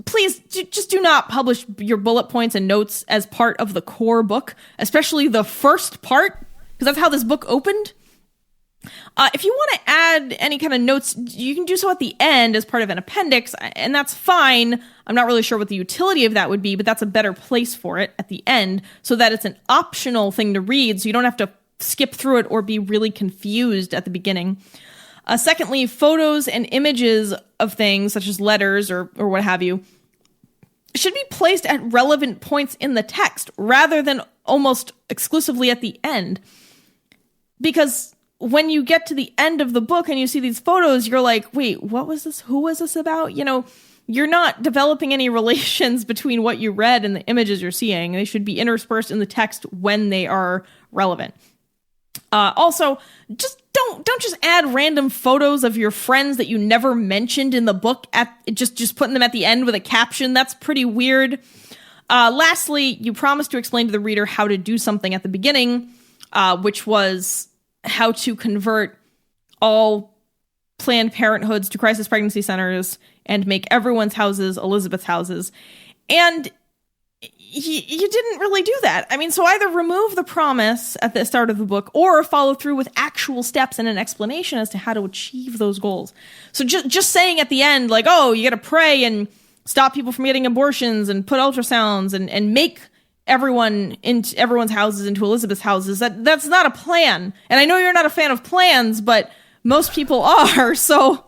Please just do not publish your bullet points and notes as part of the core book, especially the first part, because that's how this book opened. If you want to add any kind of notes, you can do so at the end as part of an appendix, and that's fine. I'm not really sure what the utility of that would be, but that's a better place for it at the end, so that it's an optional thing to read, so you don't have to skip through it or be really confused at the beginning. Secondly, photos and images of things, such as letters or what have you, should be placed at relevant points in the text, rather than almost exclusively at the end. Because when you get to the end of the book and you see these photos, you're like, wait, what was this? Who was this about? You're not developing any relations between what you read and the images you're seeing. They should be interspersed in the text when they are relevant. Also, just don't just add random photos of your friends that you never mentioned in the book just putting them at the end with a caption. That's pretty weird. Lastly, you promised to explain to the reader how to do something at the beginning, which was how to convert all Planned Parenthoods to crisis pregnancy centers and make everyone's houses Elizabeth's houses. And you didn't really do that. I mean, so either remove the promise at the start of the book or follow through with actual steps and an explanation as to how to achieve those goals. So just saying at the end, like, oh, you got to pray and stop people from getting abortions and put ultrasounds and make everyone's houses into Elizabeth's houses. That's not a plan. And I know you're not a fan of plans, but most people are. So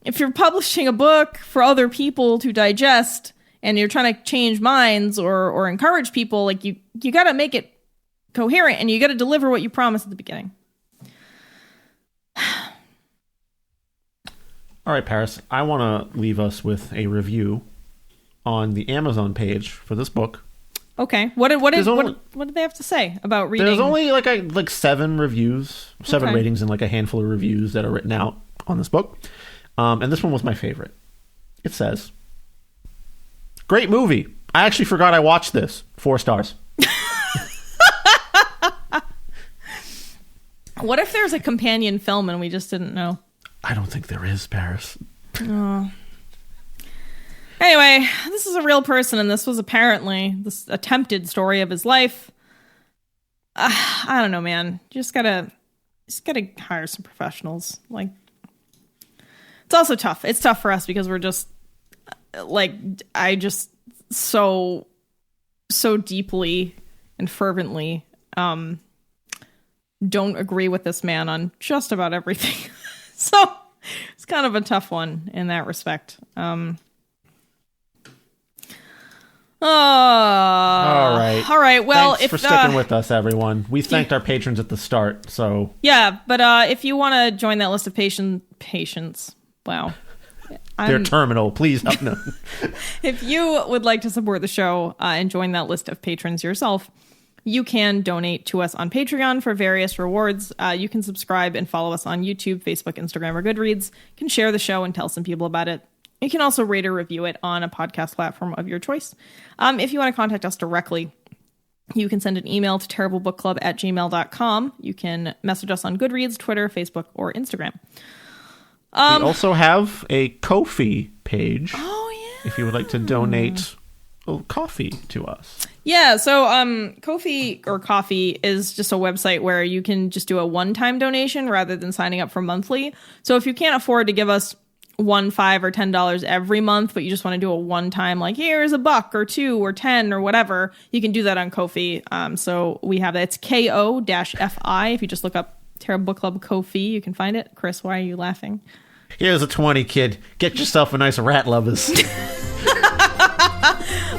if you're publishing a book for other people to digest and you're trying to change minds or encourage people, like you got to make it coherent and you got to deliver what you promised at the beginning. All right, Paris, I want to leave us with a review on the Amazon page for this book. Okay. What did they have to say about reading? There's only like 7 reviews, 7 ratings, and like a handful of reviews that are written out on this book. And this one was my favorite. It says, "Great movie. I actually forgot I watched this. 4 stars." What if there's a companion film and we just didn't know? I don't think there is, Paris. Oh. Anyway, this is a real person, and this was apparently this attempted story of his life. I don't know, man. You just gotta hire some professionals. Like, it's also tough. It's tough for us because we're just I just so deeply and fervently don't agree with this man on just about everything. So it's kind of a tough one in that respect. All right. Well, thanks for sticking with us, everyone. We thanked our patrons at the start, so yeah. But if you want to join that list of patients, wow, they're terminal. Please help them. If you would like to support the show and join that list of patrons yourself, you can donate to us on Patreon for various rewards. You can subscribe and follow us on YouTube, Facebook, Instagram, or Goodreads. You can share the show and tell some people about it. You can also rate or review it on a podcast platform of your choice. If you want to contact us directly, You can send an email to terriblebookclub@gmail.com. You can message us on Goodreads, Twitter, Facebook, or Instagram. We also have a Ko-fi page. Oh, yeah. If you would like to donate coffee to us. Yeah, so Ko-fi or Coffee is just a website where you can just do a one-time donation rather than signing up for monthly. So if you can't afford to give us $1, $5, or $10 every month, but you just want to do a one-time, like here's $1 or $2 or $10 or whatever, you can do that on Ko-fi. So we have that. It's KO-FI. If you just look up Terrible Book Club Ko-fi, you can find it. Chris, why are you laughing? Here's a 20, kid. Get yourself a nice rat lovers.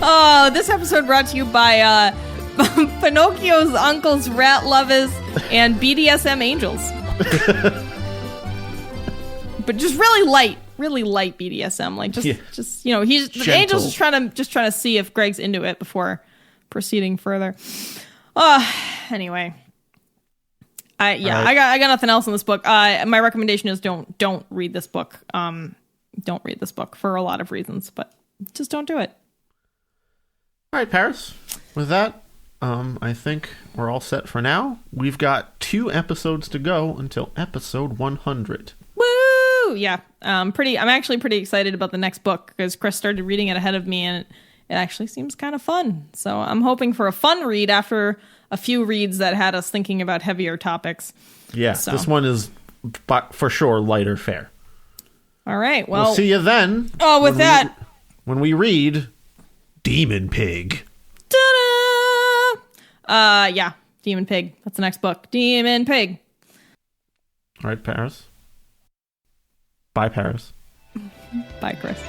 Oh, this episode brought to you by Pinocchio's uncle's rat lovers and BDSM angels. But just really light BDSM. Like just you know, he's the angels just trying to see if Greg's into it before proceeding further. Anyway. I got nothing else in this book. My recommendation is don't read this book. Don't read this book for a lot of reasons, but just don't do it. All right, Paris. With that, I think we're all set for now. We've got 2 episodes to go until episode 100. Woo! Yeah, I'm actually pretty excited about the next book because Chris started reading it ahead of me, and it actually seems kind of fun. So I'm hoping for a fun read after a few reads that had us thinking about heavier topics. Yeah, so. This one is for sure lighter fare. All right, well... We'll see you then. Oh, with that... When we read Demon Pig. Ta-da! Yeah, Demon Pig. That's the next book. Demon Pig. All right, Paris. Bye, Paris. Bye, Chris.